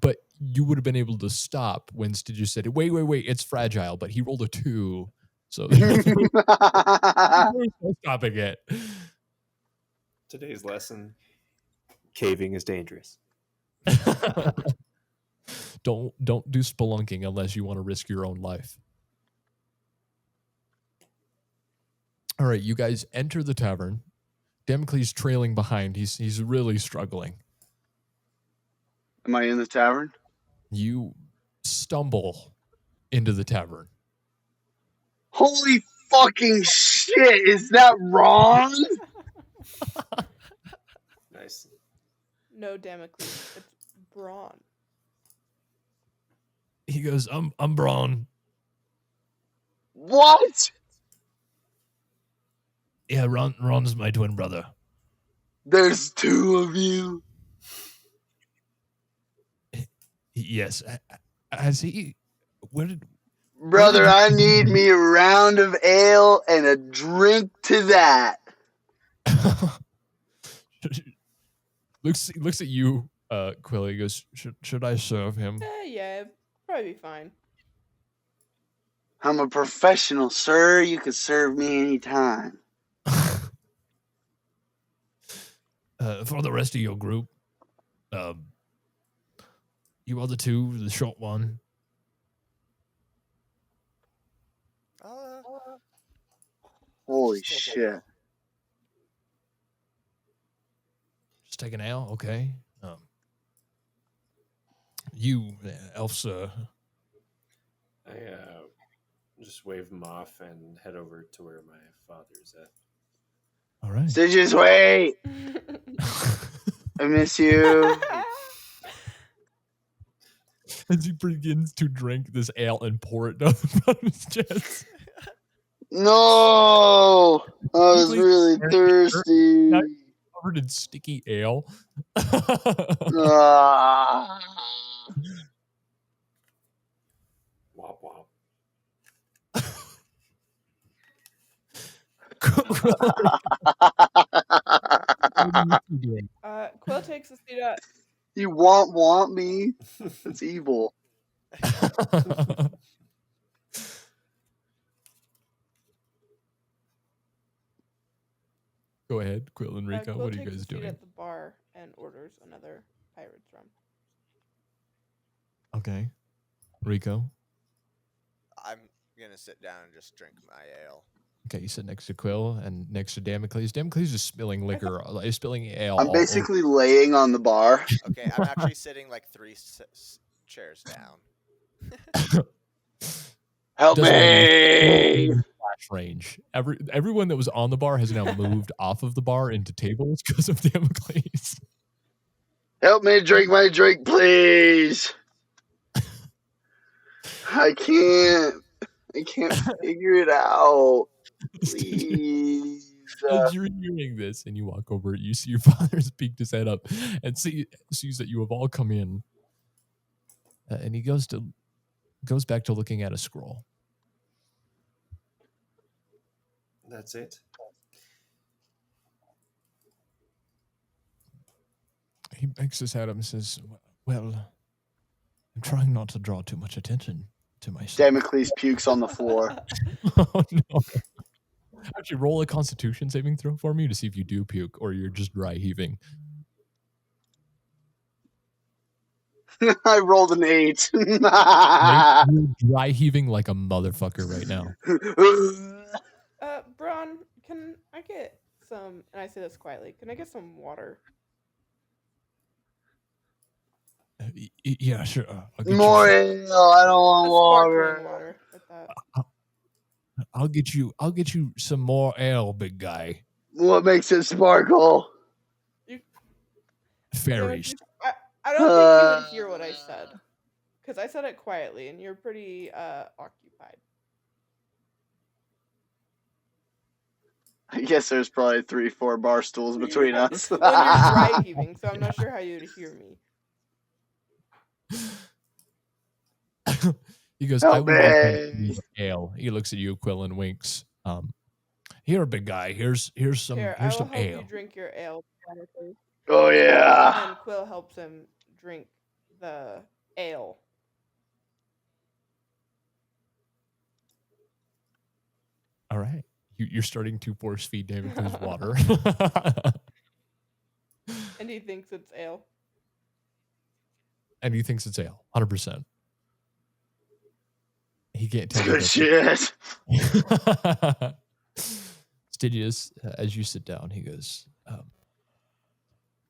But you would have been able to stop when Styigus said, wait, it's fragile, but he rolled a 2. So there's no stopping it. Today's lesson: caving is dangerous. Don't do spelunking unless you want to risk your own life. All right, you guys enter the tavern. Damocles trailing behind. He's really struggling. Am I in the tavern? You stumble into the tavern. Holy fucking shit! Is that wrong? Nice. No, Damocles. It's Braun. He goes, I'm Braun. What? Yeah, Ron's my twin brother. There's 2 of you. Yes. Has he? Where did? Brother, I need me a round of ale and a drink to that. looks at you, Quilly. He goes, should I serve him? Yeah, probably be fine. I'm a professional, sir. You can serve me anytime. For the rest of your group, you other 2, the short one. Holy Just take shit. it. Just take an ale, okay. You, elf sir. I just wave him off and head over to where my father's at. All right. Stitches, wait. I miss you. As he begins to drink this ale and pour it down the front of his chest. No. I was really thirsty. Now covered in sticky ale. Ah. Wop wop. Quill takes a seat at. You want me? It's evil. Go ahead, Quill and Rico. Quill What are you takes a guys seat doing? at the bar and orders another pirate's rum. Okay. Rico. I'm gonna sit down and just drink my ale. Okay, you sit next to Quill and next to Damocles. Damocles is spilling liquor, spilling ale. I'm basically laying on the bar. Okay, I'm actually sitting like 3 chairs down. Help me! Flash range. Everyone that was on the bar has now moved off of the bar into tables because of Damocles. Help me drink my drink, please. I can't figure it out. Please. As you're hearing this and you walk over, you see your father's peeked his head up and sees that you have all come in. And he goes back to looking at a scroll. That's it. He makes his head up and says, well, I'm trying not to draw too much attention to myself. Damocles pukes on the floor. Oh, no. Actually, roll a constitution saving throw for me to see if you do puke or you're just dry heaving. I rolled an 8. You're dry heaving like a motherfucker right now. Braun, can I get some, and I say this quietly, can I get some water? Yeah, sure. I'll get More you, ale. I don't want Sparkling water. water. With that. I'll get you some more ale, big guy. What makes it sparkle? Fairies. I don't think you would hear what I said. Because I said it quietly, and you're pretty occupied. I guess there's probably 3-4 bar stools between us. Well, and you're dry heaving, so I'm not sure how you'd hear me. He goes, Help I would like me. some ale. He looks at you, Quill, and winks. Here, big guy. Here's some Here, I will some help you ale. drink your ale. Chronically. Oh yeah. And Quill helps him drink the ale. All right. You're starting to force feed Damocles water. And he thinks it's ale. And he thinks it's ale. 100%. He can't tell you Good shit. Styigus, as you sit down, he goes,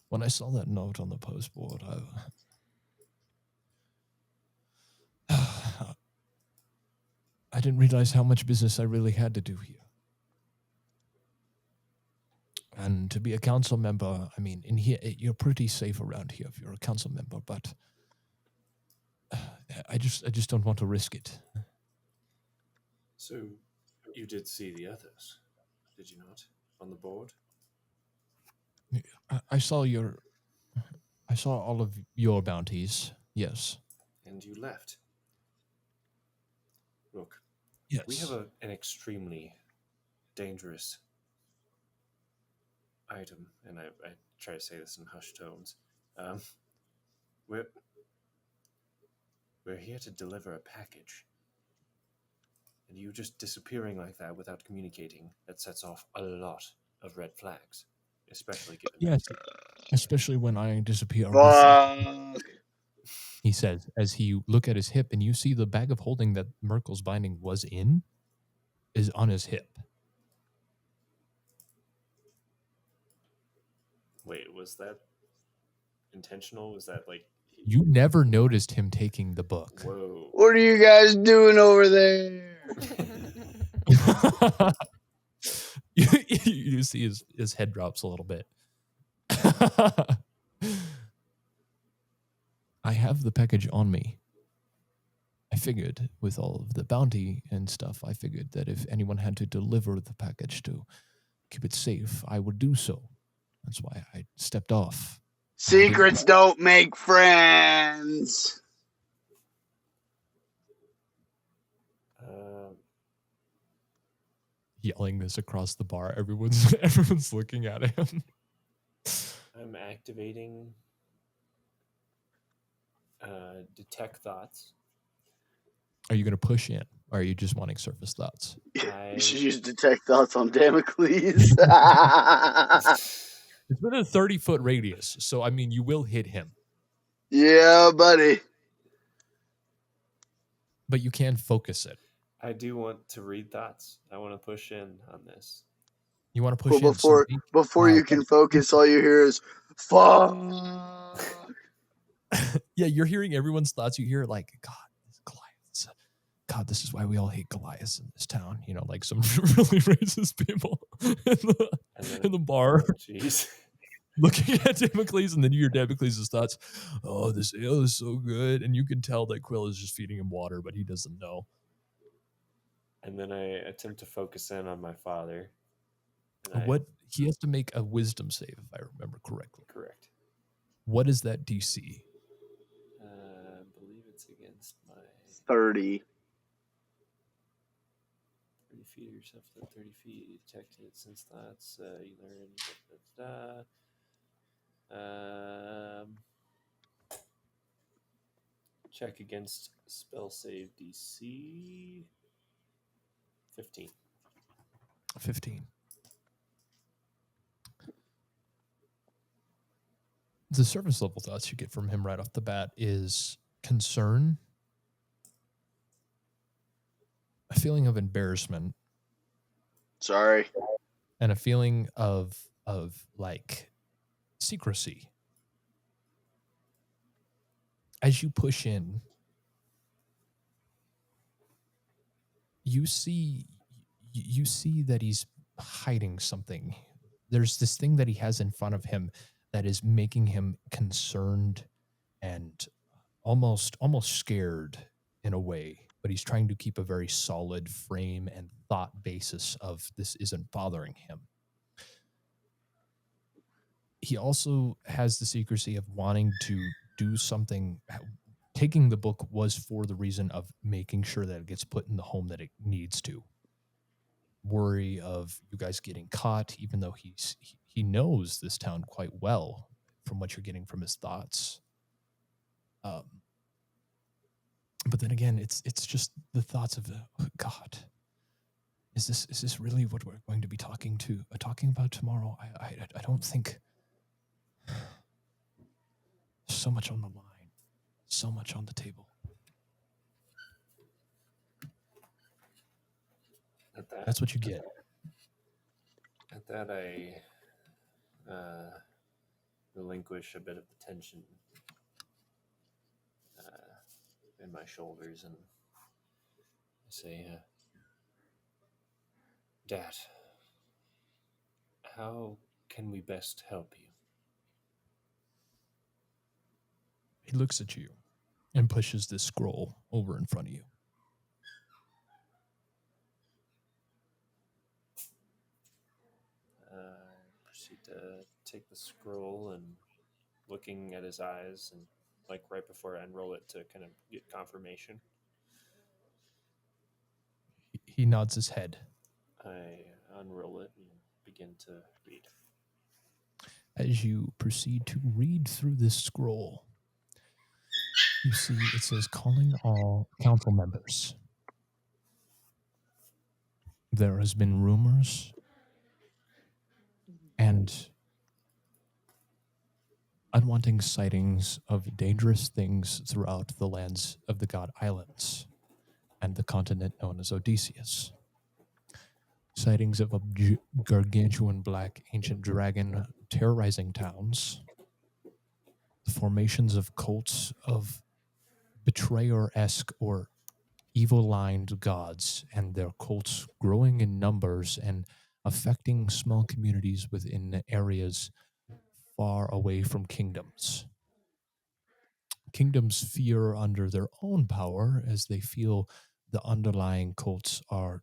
when I saw that note on the postboard, I didn't realize how much business I really had to do here. And to be a council member, I mean, in here, you're pretty safe around here if you're a council member, but I just don't want to risk it. So, you did see the others, did you not, on the board? I saw all of your bounties, yes. And you left. Look, Yes. we have an extremely dangerous item, and I try to say this in hushed tones. We're here to deliver a package. And you just disappearing like that without communicating, that sets off a lot of red flags, especially given Yes, especially when I disappear. Fuck. He says, as you look at his hip and you see the bag of holding that Merkel's binding was in is on his hip. Wait, was that intentional? Was that like... You never noticed him taking the book. Whoa. What are you guys doing over there? You see his head drops a little bit. I have the package on me. I figured with all of the bounty and stuff, I figured that if anyone had to deliver the package to keep it safe, I would do so. That's why I stepped off. Secrets don't make friends. Yelling this across the bar. Everyone's looking at him. I'm activating detect thoughts. Are you going to push in? Or are you just wanting surface thoughts? You should use detect thoughts on Damocles. It's within a 30-foot radius, so I mean, you will hit him. Yeah, buddy. But you can focus it. I do want to read thoughts. I want to push in on this. You want to push Well, in. before you can focus, all you hear is fuck. Yeah, you're hearing everyone's thoughts. You hear like, God, Goliaths. God, this is why we all hate Goliaths in this town. You know, like some really racist people in the bar. Jeez. Looking at Damocles, and then you hear Damocles' thoughts. Oh, this ale is so good. And you can tell that Quill is just feeding him water, but he doesn't know. And then I attempt to focus in on my father. He has to make a wisdom save, if I remember correctly. Correct. What is that DC? I believe it's against my 30. 30 feet, yourself within 30 feet. You detected since that's you learn. Check against spell save DC 15. 15. The surface level thoughts you get from him right off the bat is concern, a feeling of embarrassment. Sorry. And a feeling of like secrecy. As you push in, you see that he's hiding something. There's this thing that he has in front of him that is making him concerned and almost scared in a way. but he's trying to keep a very solid frame and thought basis of this isn't bothering him. He also has the secrecy of wanting to do something. Taking the book was for the reason of making sure that it gets put in the home that it needs to. Worry of you guys getting caught, even though he knows this town quite well from what you're getting from his thoughts. But then again, it's just the thoughts of oh, God. Is this really what we're going to be talking about tomorrow? I don't think. So much on the line, so much on the table. That's what you get. At that, I relinquish a bit of the tension in my shoulders and I say, Dad, how can we best help you? He looks at you and pushes this scroll over in front of you. Proceed to take the scroll and looking at his eyes and like right before I unroll it to kind of get confirmation. He nods his head. I unroll it and begin to read. As you proceed to read through this scroll, you see it says calling all council members. There has been rumors and unwanted sightings of dangerous things throughout the lands of the God Islands and the continent known as Odeecas. Sightings of a gargantuan black ancient dragon terrorizing towns. The formations of cults of betrayer-esque or evil-lined gods and their cults growing in numbers and affecting small communities within areas far away from kingdoms. Kingdoms fear under their own power as they feel the underlying cults are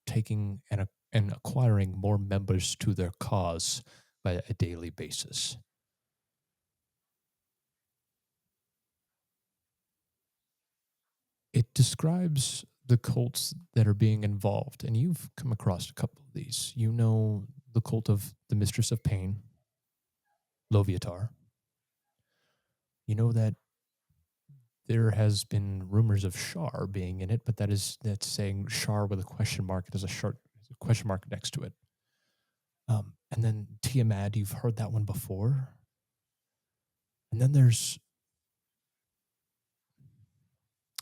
taking and acquiring more members to their cause by a daily basis. It describes the cults that are being involved, and you've come across a couple of these. You know the cult of the Mistress of Pain, Loviatar. You know that there has been rumors of Shar being in it, but that's saying Shar with a question mark. There's a question mark next to it. And then Tiamat, you've heard that one before. And then there's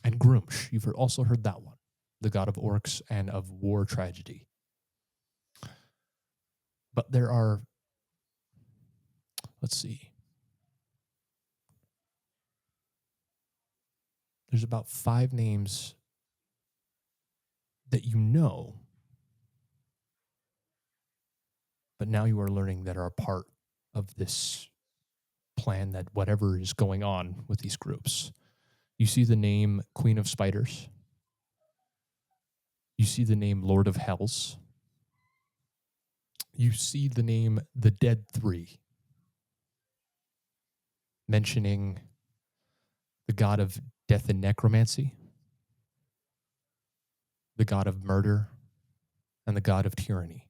and Grumsh, you've also heard that one, the god of orcs and of war tragedy. But there are, let's see, there's about 5 names that you know, but now you are learning that are a part of this plan, that whatever is going on with these groups. You see the name Queen of Spiders. You see the name Lord of Hells. You see the name The Dead Three, mentioning the god of death and necromancy, the god of murder, and the god of tyranny.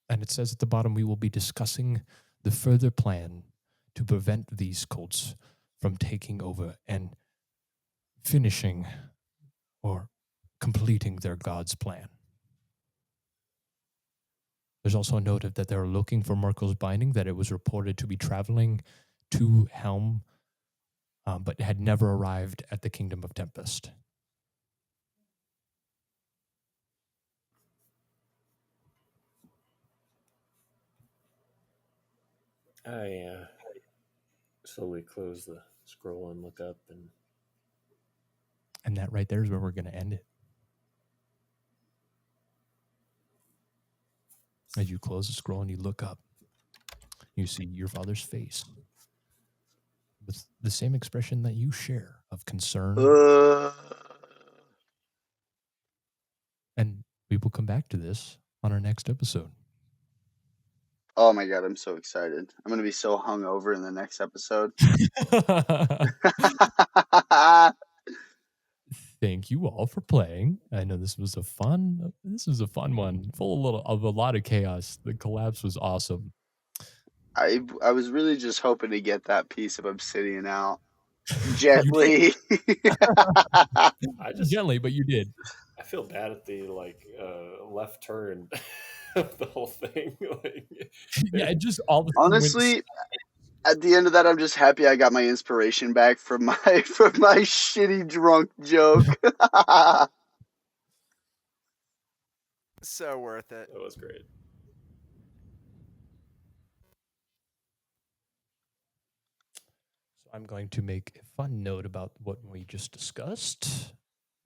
And it says at the bottom, we will be discussing the further plan to prevent these cults from taking over and finishing or completing their god's plan. There's also a note that they're looking for Merkel's binding, that it was reported to be traveling to Helm, but had never arrived at the Kingdom of Tempest. I slowly close the scroll and look up, And that right there is where we're going to end it. As you close the scroll and you look up, you see your father's face with the same expression that you share of concern. And we will come back to this on our next episode. Oh my god, I'm so excited. I'm going to be so hungover in the next episode. Thank you all for playing. I know this was a fun one, full of a lot of chaos. The collapse was awesome. I was really just hoping to get that piece of obsidian out gently. Gently, but you did. I feel bad at the left turn of the whole thing. Yeah, it just all of a sudden Honestly, at the end of that, I'm just happy I got my inspiration back from my shitty drunk joke. So worth it. That was great. So I'm going to make a fun note about what we just discussed.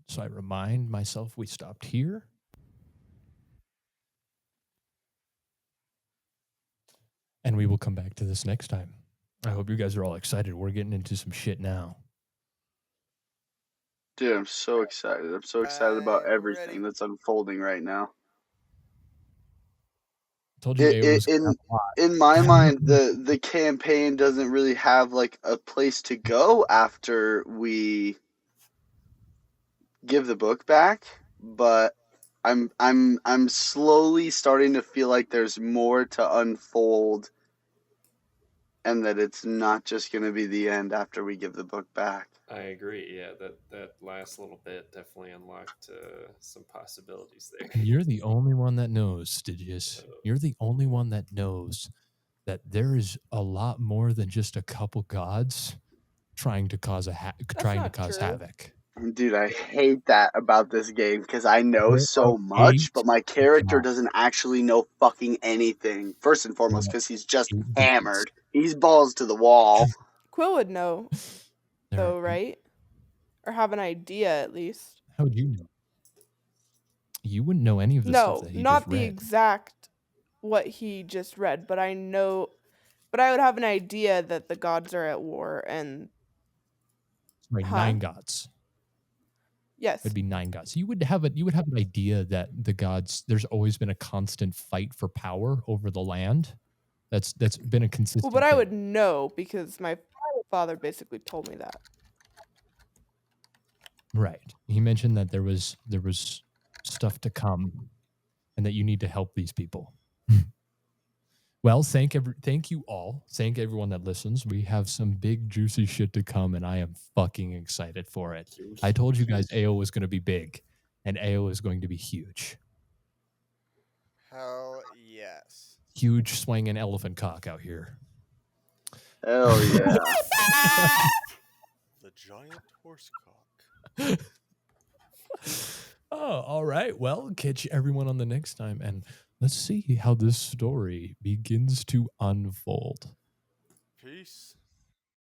So I remind myself we stopped here. And we will come back to this next time. I hope you guys are all excited. We're getting into some shit now. Dude, I'm so excited. I'm so excited about I'm everything ready. that's unfolding right now. Told you AO was in my mind, the campaign doesn't really have like a place to go after we give the book back, but I'm slowly starting to feel like there's more to unfold, and that it's not just going to be the end after we give the book back. I agree. Yeah, that last little bit definitely unlocked some possibilities there. You're the only one that knows, Styigus. You're the only one that knows that there is a lot more than just a couple gods trying to cause havoc. Dude, I hate that about this game because I know so much, but my character doesn't actually know fucking anything. First and foremost, because he's just hammered. He's balls to the wall. Quill would know, though, right? Or have an idea at least. How would you know? You wouldn't know any of the stuff that he not just the read. exact what he just read, but I know. But I would have an idea that the gods are at war and. Right, 9 gods. Yes. It'd be 9 gods. You would have an idea that the gods. There's always been a constant fight for power over the land. That's been a consistent. Well, but I would know because my father basically told me that. Right. He mentioned that there was stuff to come, and that you need to help these people. Well, thank you all. Thank everyone that listens. We have some big juicy shit to come, and I am fucking excited for it. I told you guys AO was going to be big, and AO is going to be huge. Hell yes. Huge swinging elephant cock out here. Hell yeah. The giant horse cock. Oh, all right. Well, catch everyone on the next time, and let's see how this story begins to unfold. Peace.